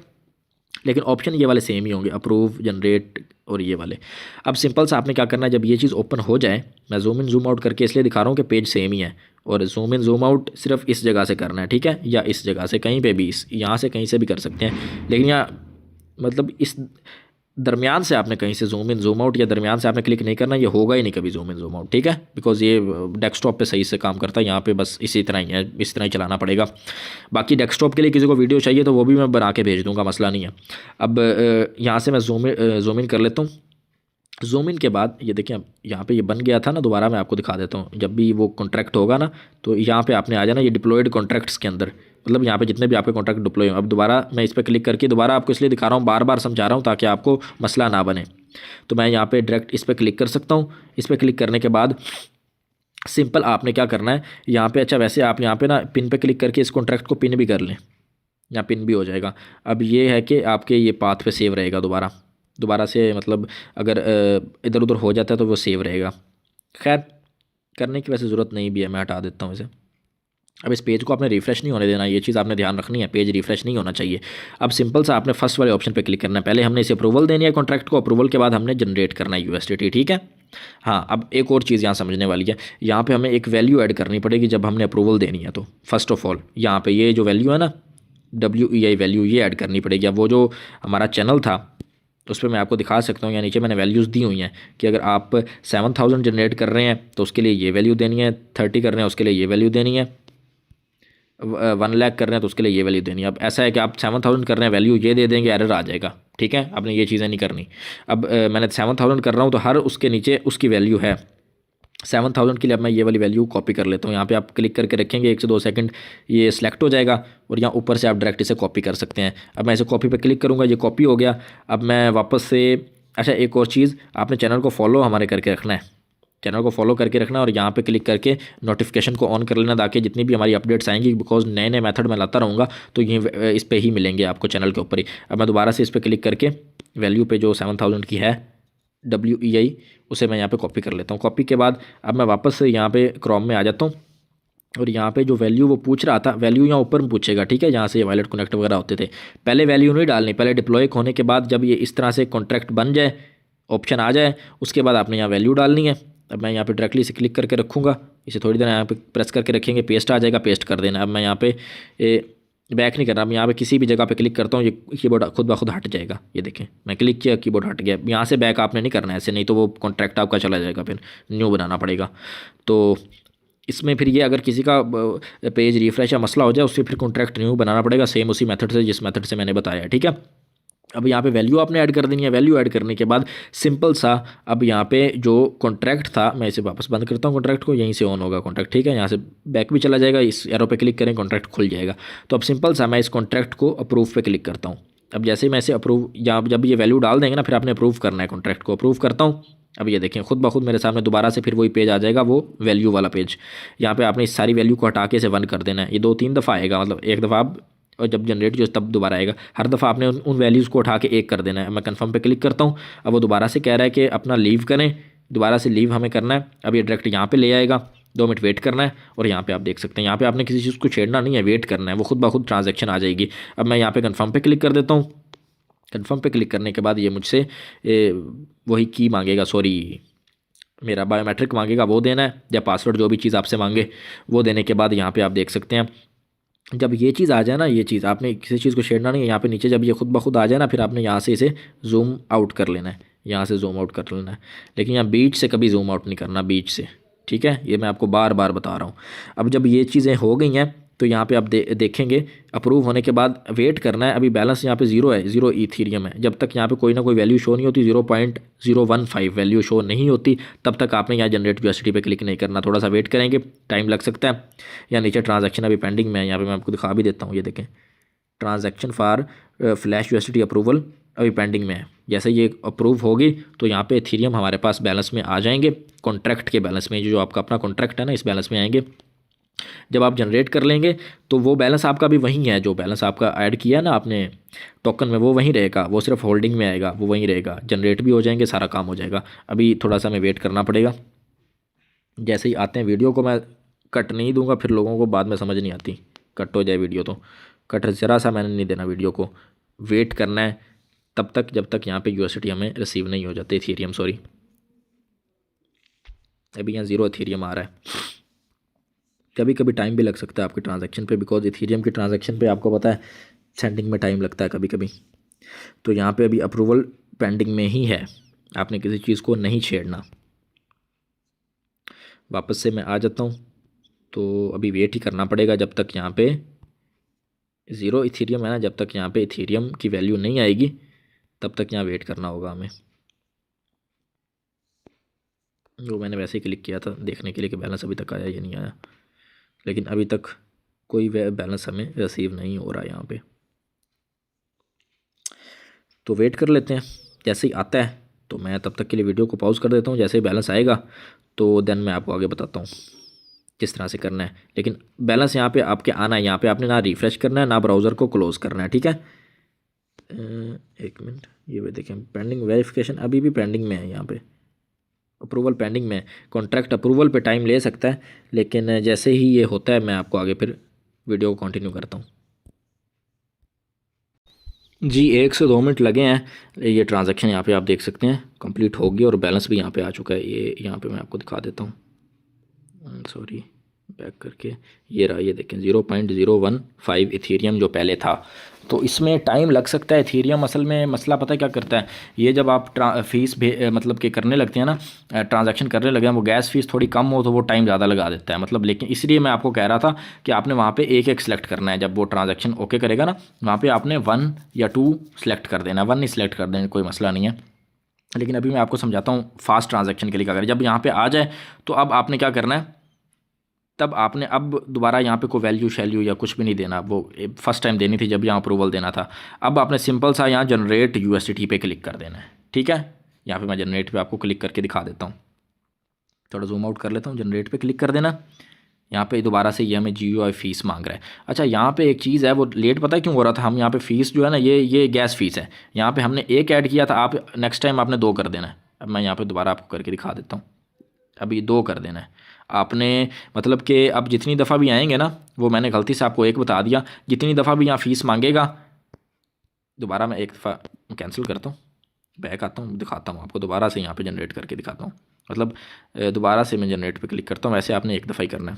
लेकिन ऑप्शन ये वाले सेम ही होंगे, अप्रूव, जनरेट और ये वाले। अब सिंपल सा आपने क्या करना है, जब ये चीज़ ओपन हो जाए, मैं जूम इन जूम आउट करके इसलिए दिखा रहा हूँ कि पेज सेम ही है, और जूम इन जूम आउट सिर्फ इस जगह से करना है, ठीक है, या इस जगह से कहीं पे भी, यहाँ से कहीं से भी कर सकते हैं। लेकिन यहाँ मतलब इस दरमियान से आपने कहीं से जूम इन जूम आउट या दरमियान से आपने क्लिक नहीं करना, ये होगा ही नहीं कभी जूम इन जूम आउट, ठीक है, बिकॉज ये डेस्कटॉप पे सही से काम करता है, यहाँ पे बस इसी तरह ही है, इस तरह ही चलाना पड़ेगा। बाकी डेस्कटॉप के लिए किसी को वीडियो चाहिए तो वो भी मैं बना के भेज दूँगा, मसला नहीं है। अब यहाँ से मैं जूम इन कर लेता हूँ। जूम इन के बाद ये देखिए, अब यहाँ पे ये बन गया था ना, दोबारा मैं आपको दिखा देता हूँ। जब भी वो कॉन्ट्रैक्ट होगा ना तो यहाँ पे आपने आ जाना, ये डिप्लॉयड कॉन्ट्रैक्ट्स के अंदर, मतलब यहाँ पे जितने भी आपके कॉन्ट्रैक्ट डिप्लॉय हो। अब दोबारा मैं इस पर क्लिक करके दोबारा आपको इसलिए दिखा रहा हूँ, बार बार समझा रहा हूँ ताकि आपको मसला ना बने। तो मैं यहाँ पे डायरेक्ट इस पर क्लिक कर सकता हूँ। इस पर क्लिक करने के बाद सिंपल आपने क्या करना है यहाँ पे, अच्छा वैसे आप यहाँ पे ना पिन पे क्लिक करके इस कॉन्ट्रैक्ट को पिन भी कर लें, यहाँ पिन भी हो जाएगा। अब ये है कि आपके ये पाथ पे सेव रहेगा, दोबारा से मतलब अगर इधर उधर हो जाता है तो वो सेव रहेगा। खैर करने की वैसे ज़रूरत नहीं भी है, मैं हटा देता हूँ इसे। अब इस पेज को आपने रिफ़्रेश नहीं होने देना, ये चीज़ आपने ध्यान रखनी है, पेज रिफ़्रेश नहीं होना चाहिए। अब सिंपल सा आपने फर्स्ट वाले ऑप्शन पे क्लिक करना है। पहले हमने इसे अप्रूवल देनी है कॉन्ट्रैक्ट को, अप्रूवल के बाद हमने जनरेट करना है यूएसडीटी, ठीक है। हाँ अब एक और चीज़ यहाँ समझने वाली है, यहाँ पे हमें एक वैल्यू ऐड करनी पड़ेगी जब हमने अप्रूवल देनी है। तो फर्स्ट ऑफ ऑल यहाँ पे ये जो वैल्यू है ना, WEI वैल्यू, ये ऐड करनी पड़ेगी। अब वो जो हमारा चैनल था उस पर मैं आपको दिखा सकता हूँ, या नीचे मैंने वैल्यूज़ दी हुई हैं कि अगर आप 7000 जनरेट कर रहे हैं तो उसके लिए ये वैल्यू देनी है, 30 कर रहे हैं उसके लिए ये वैल्यू देनी है, 1 लाख कर रहे हैं तो उसके लिए ये वैल्यू देनी है। अब ऐसा है कि आप 7000 कर रहे हैं, वैल्यू ये दे देंगे, एरर आ जाएगा, ठीक है। आपने ये चीज़ें नहीं करनी। अब मैंने 7000 कर रहा हूँ तो हर उसके नीचे उसकी वैल्यू है 7000 के लिए। अब मैं ये वाली वैल्यू कॉपी कर लेता हूँ, यहाँ पे आप क्लिक करके रखेंगे 1 से 2 सेकंड, ये सिलेक्ट हो जाएगा और यहाँ ऊपर से आप डायरेक्ट इसे कॉपी कर सकते हैं। अब मैं इसे कॉपी पे क्लिक करूँगा, ये कॉपी हो गया। अब मैं वापस से, अच्छा एक और चीज़, आपने चैनल को फॉलो हमारे करके रखना है, चैनल को फॉलो करके रखना और यहाँ पे क्लिक करके नोटिफिकेशन को ऑन कर लेना, ताकि जितनी भी हमारी अपडेट्स आएंगी, बिकॉज नए नए मेथड मैं लाता रहूँगा तो ये इस पर ही मिलेंगे आपको, चैनल के ऊपर ही। अब मैं दोबारा से इस पर क्लिक करके वैल्यू पे जो 7000 की है WEI, उसे मैं यहाँ पे कॉपी कर लेता हूँ। कॉपी के बाद अब मैं वापस से यहाँ पे क्रोम में आ जाता हूँ और यहाँ पे जो वैल्यू वो पूछ रहा था, वैल्यू यहाँ ऊपर में पूछेगा, ठीक है, जहाँ से ये वॉलेट कनेक्ट वगैरह होते थे। पहले वैल्यू नहीं डालनी, पहले डिप्लॉय होने के बाद जब ये इस तरह से कॉन्ट्रैक्ट बन जाए, ऑप्शन आ जाए, उसके बाद आपने यहाँ वैल्यू डालनी है। अब मैं यहाँ पे डायरेक्टली इसे क्लिक करके रखूँगा, इसे थोड़ी देर यहाँ पे प्रेस करके रखेंगे, पेस्ट आ जाएगा, पेस्ट कर देना। अब मैं यहाँ पे बैक नहीं करना। अब यहाँ पे किसी भी जगह पे क्लिक करता हूँ, ये कीबोर्ड खुद ब खुद हट जाएगा। ये देखें, मैं क्लिक किया, कीबोर्ड हट गया। यहाँ से बैक आपने नहीं करना है ऐसे, नहीं तो वो कॉन्ट्रैक्ट आपका चला जाएगा, फिर न्यू बनाना पड़ेगा। तो इसमें फिर ये अगर किसी का पेज रिफ्रेश या मसला हो जाए, उससे फिर कॉन्ट्रैक्ट न्यू बनाना पड़ेगा, सेम उसी मेथड से जिस मेथड से मैंने बताया है, ठीक है। अब यहाँ पे वैल्यू आपने ऐड कर देनी है। वैल्यू ऐड करने के बाद सिंपल सा, अब यहाँ पे जो कॉन्ट्रैक्ट था, मैं इसे वापस बंद करता हूँ कॉन्ट्रैक्ट को, यहीं से ऑन होगा कॉन्ट्रैक्ट, ठीक है। यहाँ से बैक भी चला जाएगा, इस एरो पे क्लिक करें, कॉन्ट्रैक्ट खुल जाएगा। तो अब सिंपल सा मैं इस कॉन्ट्रैक्ट को अप्रूव पे क्लिक करता हूँ। अब जैसे ही मैं इसे अप्रूव, या जब ये वैल्यू डाल देंगे ना, फिर आपने अप्रूव करना है कॉन्ट्रैक्ट को। अप्रूव करता हूँ। अब ये देखें, खुद ब खुद मेरे सामने दोबारा से फिर वही पेज आ जाएगा, वो वैल्यू वाला पेज। यहाँ पे आपने इस सारी वैल्यू को हटा के इसे 1 कर देना है। ये 2-3 दफ़ा आएगा, मतलब एक दफ़ा आप, और जब जनरेट जो तब दोबारा आएगा। हर दफ़ा आपने उन वैल्यूज़ को उठा के 1 कर देना है। मैं कंफर्म पे क्लिक करता हूँ। अब वो दोबारा से कह रहा है कि अपना लीव करें, दोबारा से लीव हमें करना है। अब ये डायरेक्ट यहाँ पे ले आएगा, 2 मिनट वेट करना है। और यहाँ पे आप देख सकते हैं, यहाँ पे आपने किसी चीज़ को छेड़ना नहीं है, वेट करना है, वो खुद ब खुद ट्रांजैक्शन आ जाएगी। अब मैं यहाँ पे कंफर्म पे क्लिक कर देता हूँ। कंफर्म पे क्लिक करने के बाद ये मुझसे वही की मांगेगा, सॉरी, मेरा बायोमेट्रिक मांगेगा, वो देना है, या पासवर्ड, जो भी चीज़ आपसे मांगे वो देने के बाद यहाँ पे आप देख सकते हैं, जब ये चीज़ आ जाए ना, ये चीज़ आपने किसी चीज़ को छेड़ना नहीं है। यहाँ पे नीचे जब ये खुद ब खुद आ जाए ना, फिर आपने यहाँ से इसे जूम आउट कर लेना है, यहाँ से जूम आउट कर लेना है। लेकिन यहाँ बीच से कभी जूम आउट नहीं करना, बीच से, ठीक है। ये मैं आपको बार बार बता रहा हूँ। अब जब ये चीज़ें हो गई हैं, तो यहाँ पे आप देखेंगे अप्रूव होने के बाद वेट करना है। अभी बैलेंस यहाँ पे 0 है, 0 इथीरियम है। जब तक यहाँ पे कोई ना कोई वैल्यू शो नहीं होती, 0.015 वैल्यू शो नहीं होती, तब तक आपने यहाँ जनरेट यूएसडी पे क्लिक नहीं करना। थोड़ा सा वेट करेंगे, टाइम लग सकता है। या नीचे ट्रांजैक्शन अभी पेंडिंग में है, यहाँ पे मैं आपको दिखा भी देता हूँ। ये देखें, transaction for flash USD approval अभी पेंडिंग में है। जैसे ये अप्रूव होगी तो यहाँ पे इथीरियम हमारे पास बैलेंस में आ जाएंगे, कॉन्ट्रैक्ट के बैलेंस में, जो आपका अपना कॉन्ट्रैक्ट है ना, इस बैलेंस में आएंगे। जब आप जनरेट कर लेंगे तो वो बैलेंस आपका भी वहीं है, जो बैलेंस आपका ऐड किया ना आपने टोकन में, वो वहीं रहेगा, वो सिर्फ होल्डिंग में आएगा, वो वहीं रहेगा। जनरेट भी हो जाएंगे, सारा काम हो जाएगा। अभी थोड़ा सा हमें वेट करना पड़ेगा। जैसे ही आते हैं, वीडियो को मैं कट नहीं दूंगा, फिर लोगों को बाद में समझ नहीं आती, कट हो जाए वीडियो तो। कट ज़रा सा मैंने नहीं देना वीडियो को, वेट करना है तब तक जब तक यहाँ पे यूएसडी हमें रिसीव नहीं हो जाते, इथीरियम, सॉरी। अभी यहाँ 0 इथीरियम आ रहा है। कभी कभी टाइम भी लग सकता है आपके ट्रांजैक्शन पे, बिकॉज इथीरियम की ट्रांजैक्शन पे आपको पता है सेंडिंग में टाइम लगता है कभी कभी। तो यहाँ पे अभी अप्रूवल पेंडिंग में ही है, आपने किसी चीज़ को नहीं छेड़ना। वापस से मैं आ जाता हूँ। तो अभी वेट ही करना पड़ेगा जब तक यहाँ पे 0 इथीरियम है ना, जब तक यहाँ पे इथीरियम की वैल्यू नहीं आएगी, तब तक यहाँ वेट करना होगा हमें। वो मैंने वैसे ही क्लिक किया था देखने के लिए कि बैलेंस अभी तक आया या नहीं आया, लेकिन अभी तक कोई बैलेंस हमें रिसीव नहीं हो रहा है यहाँ पे। तो वेट कर लेते हैं, जैसे ही आता है तो मैं तब तक के लिए वीडियो को पॉज कर देता हूँ। जैसे ही बैलेंस आएगा तो देन मैं आपको आगे बताता हूँ किस तरह से करना है। लेकिन बैलेंस यहाँ पे आपके आना है, यहाँ पे आपने ना रिफ़्रेश करना है ना ब्राउज़र को क्लोज़ करना है, ठीक है। एक मिनट, ये देखें, पेंडिंग वेरिफिकेशन अभी भी पेंडिंग में है, यहाँ पे अप्रूवल पेंडिंग में। कॉन्ट्रैक्ट अप्रूवल पे टाइम ले सकता है, लेकिन जैसे ही ये होता है मैं आपको आगे फिर वीडियो को कंटिन्यू करता हूँ। जी 1 से 2 मिनट लगे हैं। ये ट्रांजैक्शन यहाँ पे आप देख सकते हैं कंप्लीट हो गई और बैलेंस भी यहाँ पे आ चुका है। ये यहाँ पे मैं आपको दिखा देता हूँ, सॉरी, बैक करके, ये रहा, ये देखें 0.015 इथीरियम जो पहले था। तो इसमें टाइम लग सकता है। इथीरियम असल में मसला पता है क्या करता है, ये जब आप फीस मतलब कि करने लगते हैं ना, ट्रांजैक्शन करने लगे हैं, वो गैस फीस थोड़ी कम हो तो वो टाइम ज़्यादा लगा देता है, मतलब। लेकिन इसलिए मैं आपको कह रहा था कि आपने वहाँ पे एक एक सेलेक्ट करना है। जब वो ट्रांजैक्शन ओके करेगा ना, वहाँ पे आपने 1 या 2 सेलेक्ट कर देना। 1 ही सेलेक्ट कर देना, कोई मसला नहीं है। लेकिन अभी मैं आपको समझाता हूँ फास्ट ट्रांजैक्शन के लिए क्या करें। जब यहाँ पर आ जाए तो अब आपने क्या करना है, तब आपने अब दोबारा यहाँ पे कोई वैल्यू शैल्यू या कुछ भी नहीं देना, वो फर्स्ट टाइम देनी थी जब यहाँ अप्रूवल देना था। अब आपने सिंपल सा यहाँ जनरेट यूएसडी पे क्लिक कर देना है, ठीक है। यहाँ पे मैं जनरेट पे आपको क्लिक करके दिखा देता हूँ, थोड़ा जूम आउट कर लेता हूँ। जनरेट पे क्लिक कर देना। यहाँ पे दोबारा से ये हमें GUI फ़ीस मांग रहा है। अच्छा, यहाँ पे एक चीज़ है, वो लेट पता है क्यों हो रहा था, हम यहाँ पे फ़ीस जो है ना, ये गैस फ़ीस है। यहाँ पे हमने 1 ऐड किया था, आप नेक्स्ट टाइम आपने 2 कर देना है। अब मैं यहाँ पे दोबारा आपको करके दिखा देता हूँ। अभी 2 कर देना है आपने, मतलब कि अब जितनी दफ़ा भी आएंगे ना, वो मैंने गलती से आपको 1 बता दिया, जितनी दफ़ा भी यहाँ फ़ीस मांगेगा, दोबारा मैं 1 दफ़ा कैंसिल करता हूँ, बैक आता हूँ, दिखाता हूँ आपको, दोबारा से यहाँ पे जनरेट करके दिखाता हूँ। मतलब दोबारा से मैं जनरेट पे क्लिक करता हूँ, वैसे आपने 1 दफ़ा ही करना है।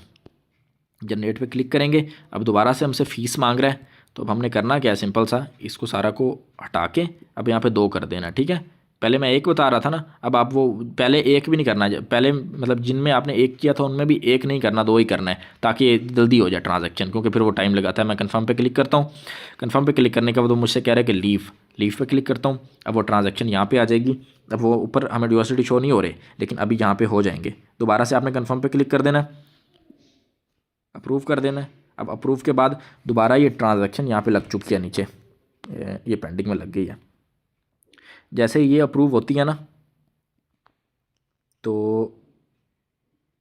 जनरेट पे क्लिक करेंगे, अब दोबारा से हमसे फ़ीस मांग रहा है, तो अब हमने करना क्या है, सिंपल सा, इसको सारा को हटा के अब यहाँ पे 2 कर देना, ठीक है। पहले मैं 1 बता रहा था ना, अब आप वो पहले 1 भी नहीं करना, पहले मतलब जिनमें आपने 1 किया था उनमें भी 1 नहीं करना, 2 ही करना है, ताकि जल्दी हो जाए ट्रांजैक्शन, क्योंकि फिर वो टाइम लगाता है। मैं कन्फर्म पे क्लिक करता हूँ। कन्फर्म पे क्लिक करने के बाद वो मुझसे कह रहा है कि लीव पे क्लिक करता हूँ। अब वो ट्रांजैक्शन यहाँ पे आ जाएगी। अब वो ऊपर हमें यूएसडी शो नहीं हो रहे, लेकिन अभी यहाँ पे हो जाएंगे। दोबारा से आपने कन्फर्म पे क्लिक कर देना है, अप्रूव कर देना है। अब अप्रूव के बाद दोबारा ये ट्रांजैक्शन यहाँ पे लग चुकी है, नीचे ये पेंडिंग में लग गई है। जैसे ये अप्रूव होती है ना, तो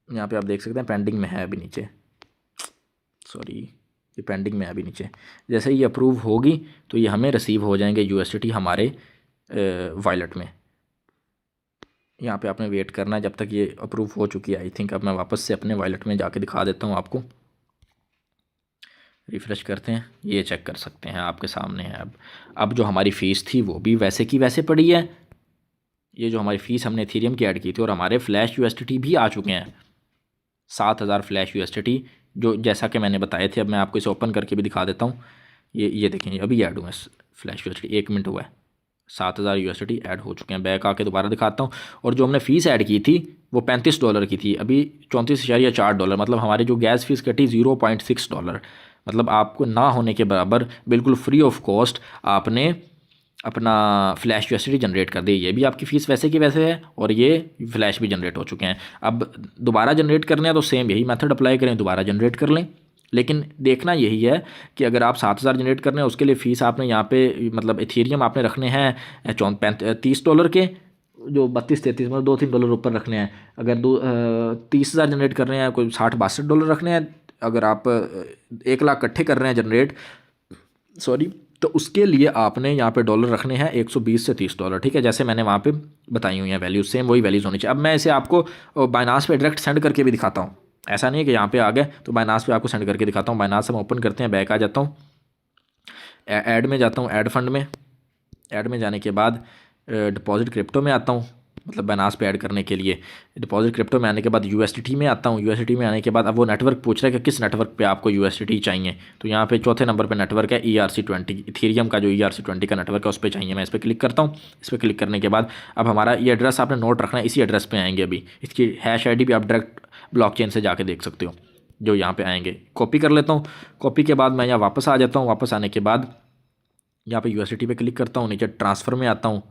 यहाँ पे आप देख सकते हैं पेंडिंग में है अभी नीचे, सॉरी ये पेंडिंग में है अभी नीचे। जैसे ये अप्रूव होगी तो ये हमें रिसीव हो जाएंगे यूएसडी हमारे वॉलेट में। यहाँ पे आपने वेट करना है जब तक ये अप्रूव हो चुकी है। आई थिंक अब मैं वापस से अपने वॉलेट में जाके दिखा देता हूँ आपको। रिफ़्रेश करते हैं, ये चेक कर सकते हैं, आपके सामने है। अब जो हमारी फ़ीस थी वो भी वैसे की वैसे पड़ी है। ये जो हमारी फ़ीस हमने एथेरियम की ऐड की थी, और हमारे फ्लैश यूएसडी भी आ चुके हैं 7000 फ्लैश यूएसडी, जो जैसा कि मैंने बताए थे। अब मैं आपको इसे ओपन करके भी दिखा देता हूँ। ये देखें, अभी ऐड हुआ है फ्लैश यूएसडी, 1 मिनट हुआ है, 7000 यूएसडी ऐड हो चुके हैं। बैक आके दोबारा दिखाता हूँ। और जो हमने फ़ीस ऐड की थी वो $35 की थी, अभी $34.4, मतलब हमारी जो गैस फीस कटी $0.6, मतलब आपको ना होने के बराबर बिल्कुल फ्री ऑफ कॉस्ट आपने अपना फ्लैश यूएसडी जनरेट कर दी। ये भी आपकी फ़ीस वैसे की वैसे है, और ये फ्लैश भी जनरेट हो चुके हैं। अब दोबारा जनरेट करने हैं तो सेम यही मेथड अप्लाई करें, दोबारा जनरेट कर लें। लेकिन देखना यही है कि अगर आप 7000 जनरेट करने हैं, उसके लिए फ़ीस आपने यहाँ पे मतलब एथेरियम आपने रखने हैं $30 के, जो 32-33 मतलब $2-3 ऊपर रखने हैं। अगर 30,000 जनरेट कर रहे हैं, कोई $60-62 रखने हैं। अगर आप 1 लाख इकट्ठे कर रहे हैं जनरेट, सॉरी, तो उसके लिए आपने यहाँ पे डॉलर रखने हैं 120 से $30, ठीक है। जैसे मैंने वहाँ पे बताई हुई हैं वैल्यूज़, सेम वही वैल्यूज़ होनी चाहिए। अब मैं इसे आपको बाइनास पे डायरेक्ट सेंड करके भी दिखाता हूँ। ऐसा नहीं है कि यहाँ पे आ गए तो बाइनास पे आपको सेंड करके दिखाता हूँ। बाइनास हम ओपन करते हैं, बैक आ जाता हूँ, ऐड में जाता हूँ, ऐड फंड में। ऐड में जाने के बाद डिपॉजिट क्रिप्टो में आता हूँ, मतलब बाइनास पे ऐड करने के लिए। डिपॉजिट क्रिप्टो में आने के बाद यूएसडीटी में आता हूँ। यूएसडीटी में आने के बाद अब वो नेटवर्क पूछ रहा है कि किस नेटवर्क पे आपको यूएसडीटी चाहिए। तो यहाँ पे चौथे नंबर पे नेटवर्क है ERC20, इथेरियम का जो ERC20 का नेटवर्क है उस पर चाहिए। मैं इस पर क्लिक करता हूँ। इस पर क्लिक करने के बाद अब हमारा ये एड्रेस आपने नोट रखना है, इसी एड्रेस पर आएंगे। अभी इसकी हैश ID भी आप डायरेक्ट ब्लॉकचेन से जाके देख सकते हो, जो यहाँ पे आएंगे। कॉपी कर लेता हूँ। कॉपी के बाद मैं यहाँ वापस आ जाता हूँ। वापस आने के बाद यहाँ पे यूएसडीटी पे क्लिक करता हूँ, नीचे ट्रांसफ़र में आता हूँ,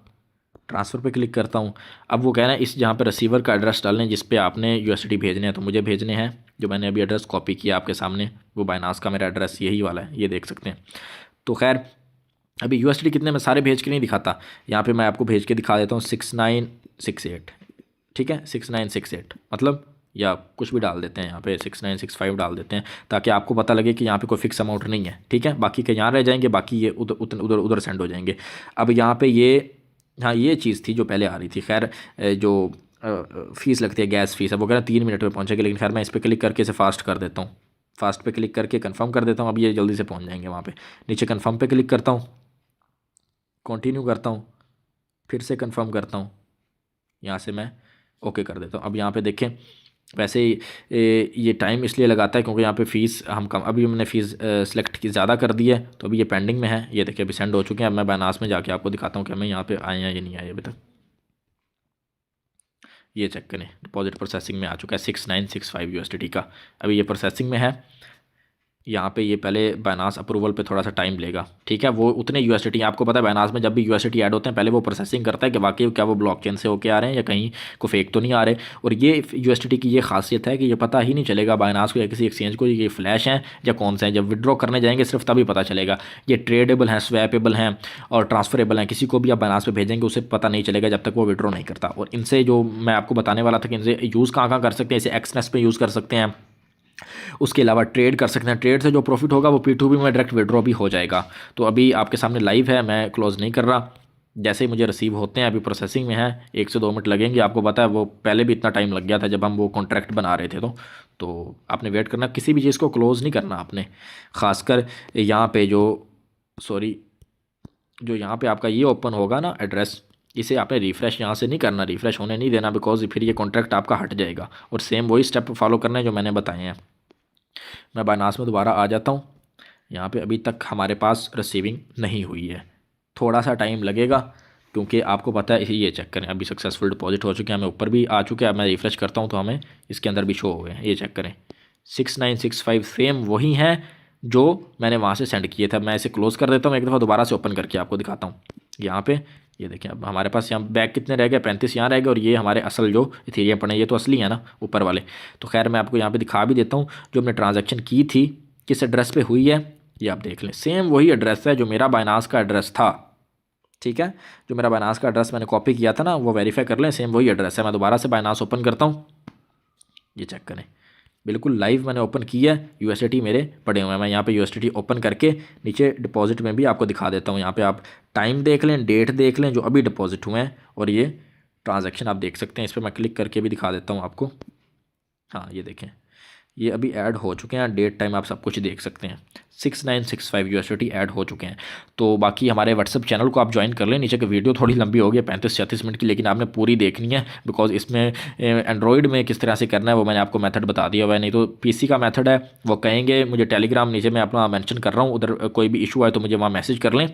ट्रांसफ़र पे क्लिक करता हूँ। अब वो कह रहा है इस जहाँ पे रिसीवर का एड्रेस डालने जिस पे आपने यूएसडी भेजने हैं, तो मुझे भेजने हैं जो मैंने अभी एड्रेस कॉपी किया आपके सामने, वो बाइनास का मेरा एड्रेस यही वाला है, ये देख सकते हैं। तो खैर अभी यूएसडी कितने में सारे भेज के नहीं दिखाता, यहाँ पे मैं आपको भेज के दिखा देता हूँ 6968, ठीक है, 6968 मतलब, या कुछ भी डाल देते हैं यहाँ पे 6965 डाल देते हैं, ताकि आपको पता लगे कि यहाँ पे कोई फिक्स अमाउंट नहीं है, ठीक है। बाकी के यहाँ रह जाएंगे, बाकी ये उधर उधर उधर सेंड हो जाएंगे। अब यहाँ पे ये, हाँ ये चीज़ थी जो पहले आ रही थी। खैर जो फ़ीस लगती है गैस फीस, अब वो कह रहा है 3 मिनट में पहुँचेगी, लेकिन खैर मैं इस पर क्लिक करके इसे फास्ट कर देता हूँ। फास्ट पे क्लिक करके कंफर्म कर देता हूँ। अब ये जल्दी से पहुँच जाएंगे वहाँ पे। नीचे कंफर्म पे क्लिक करता हूँ, कंटिन्यू करता हूँ, फिर से कंफर्म करता हूँ, यहाँ से मैं ओके कर देता हूँ। अब यहाँ पे देखें, वैसे ही ये टाइम इसलिए लगाता है क्योंकि यहाँ पे फ़ीस हम कम, अभी हमने फ़ीस सेलेक्ट की ज़्यादा कर दी है, तो अभी ये पेंडिंग में है। ये देखिए अभी सेंड हो चुके हैं। अब मैं बाइनास में जाके आपको दिखाता हूँ कि हमें यहाँ पे आए हैं या नहीं आए अभी तक। ये चेक करें, डिपॉजिट प्रोसेसिंग में आ चुका है 6965 यूएसडीटी का, अभी ये प्रोसेसिंग में है। यहाँ पे ये पहले बाइनास अप्रूवल पे थोड़ा सा टाइम लेगा, ठीक है। वो उतने यूएसडीटी, आपको पता है बाइनास में जब भी यूएसडीटी ऐड होते हैं पहले वो प्रोसेसिंग करता है कि वाकई क्या वो ब्लॉकचेन से होके आ रहे हैं या कहीं को फेक तो नहीं आ रहे। और ये यूएसडीटी की ये खासियत है कि ये पता ही नहीं चलेगा बाइनास को या किसी एक्सचेंज को ये फ्लैश हैं या कौन से हैं। जब विड्रॉ करने जाएंगे सिर्फ तभी पता चलेगा। ये ट्रेडेबल हैं, स्वैपेबल हैं और ट्रांसफरेबल हैं। किसी को भी आप बाइनास पे भेजेंगे उसे पता नहीं चलेगा जब तक वो विड्रॉ नहीं करता। और इनसे जो मैं आपको बताने वाला था कि इनसे यूज़ कहाँ कर सकते हैं, इसे एक्सनेस पे यूज़ कर सकते हैं, उसके अलावा ट्रेड कर सकते हैं। ट्रेड से जो प्रॉफिट होगा वो P2P में डायरेक्ट विड्रॉ भी हो जाएगा। तो अभी आपके सामने लाइव है, मैं क्लोज़ नहीं कर रहा। जैसे ही मुझे रिसीव होते हैं, अभी प्रोसेसिंग में है, 1 से 2 मिनट लगेंगे। आपको पता है वो पहले भी इतना टाइम लग गया था जब हम वो कॉन्ट्रैक्ट बना रहे थे। तो आपने वेट करना, किसी भी चीज़ को क्लोज़ नहीं करना आपने। ख़ासकर यहाँ पे जो यहाँ पे आपका ये ओपन होगा ना एड्रेस, इसे आपने रिफ़्रेश यहाँ से नहीं करना, रिफ़्रेश होने नहीं देना, बिकॉज फिर ये कॉन्ट्रैक्ट आपका हट जाएगा। और सेम वही स्टेप फॉलो करना है जो मैंने बताए हैं। मैं बाइनास में दोबारा आ जाता हूँ। यहाँ पे अभी तक हमारे पास रिसीविंग नहीं हुई है, थोड़ा सा टाइम लगेगा क्योंकि आपको पता है। ये चेक करें, अभी सक्सेसफुल डिपॉजिट हो चुके हैं, हमें ऊपर भी आ चुके हैं। अब मैं रिफ्रेश करता हूँ तो हमें इसके अंदर भी शो हो गए हैं। ये चेक करें 6965 सेम वही हैं जो मैंने वहाँ से सेंड किए थे। मैं इसे क्लोज़ कर देता हूँ, एक दफ़ा दोबारा से ओपन करके आपको दिखाता हूँ। यहाँ पे ये देखें, अब हमारे पास यहाँ बैग कितने रह गए, 35 यहाँ रह गए, और ये हमारे असल जो इथेरियम पड़े, ये तो असली है ना ऊपर वाले। तो खैर मैं आपको यहाँ पे दिखा भी देता हूँ जो हमने ट्रांजैक्शन की थी किस एड्रेस पे हुई है। ये आप देख लें, सेम वही एड्रेस है जो मेरा बाइनास का एड्रेस था। ठीक है, जो मेरा बाइनास का एड्रेस मैंने कॉपी किया था ना, वो वेरीफाई कर लें, सेम वही एड्रेस है। मैं दोबारा से बाइनास ओपन करता हूँ, ये चेक करें, बिल्कुल लाइव मैंने ओपन किया है, यूएसडीटी मेरे पड़े हुए हैं। मैं यहाँ पे यूएसडीटी ओपन करके नीचे डिपॉजिट में भी आपको दिखा देता हूँ। यहाँ पे आप टाइम देख लें, डेट देख लें जो अभी डिपॉजिट हुए हैं, और ये ट्रांजैक्शन आप देख सकते हैं। इस पर मैं क्लिक करके भी दिखा देता हूँ आपको। हाँ ये देखें, ये अभी ऐड हो चुके हैं, डेट टाइम आप सब कुछ देख सकते हैं। 6965 यूएसडीटी ऐड हो चुके हैं। तो बाकी हमारे व्हाट्सअप चैनल को आप ज्वाइन कर लें। नीचे की वीडियो थोड़ी लंबी हो गई, 35-36 मिनट की, लेकिन आपने पूरी देखनी है बिकॉज इसमें एंड्रॉयड में किस तरह से करना है वो मैंने आपको मेथड बता दिया हुआ है। नहीं तो पीसी का मेथड है वो कहेंगे मुझे टेलीग्राम, नीचे मैं अपना मेंशन कर रहा हूँ, उधर कोई भी इशू आए तो मुझे वहाँ मैसेज कर लें,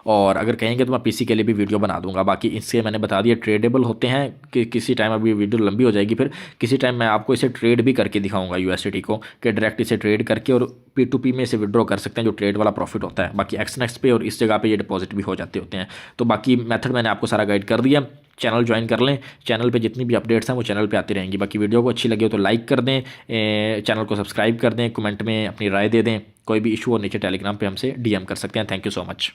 और अगर कहेंगे तो मैं पीसी के लिए भी वीडियो बना दूंगा। बाकी इससे मैंने बता दिया ट्रेडेबल होते हैं कि किसी टाइम, अभी वीडियो लंबी हो जाएगी, फिर किसी टाइम मैं आपको इसे ट्रेड भी करके दिखाऊंगा यूएसडीटी को, कि डायरेक्ट इसे ट्रेड करके और P2P में इसे विड्रॉ कर सकते हैं, जो ट्रेड वाला प्रॉफिट होता है। बाकी एक्सनेक्स पे और इस जगह पे ये डिपॉजिट भी हो जाते होते हैं। तो बाकी मेथड मैंने आपको सारा गाइड कर दिया। चैनल ज्वाइन कर लें, चैनल पे जितनी भी अपडेट्स हैं वो चैनल पे आती रहेंगी। बाकी वीडियो को अच्छी लगी हो तो लाइक कर दें, चैनल को सब्सक्राइब कर दें, कमेंट में अपनी राय दे दें। कोई भी इशू हो नीचे टेलीग्राम पे हमसे डीएम कर सकते हैं। Thank you so much.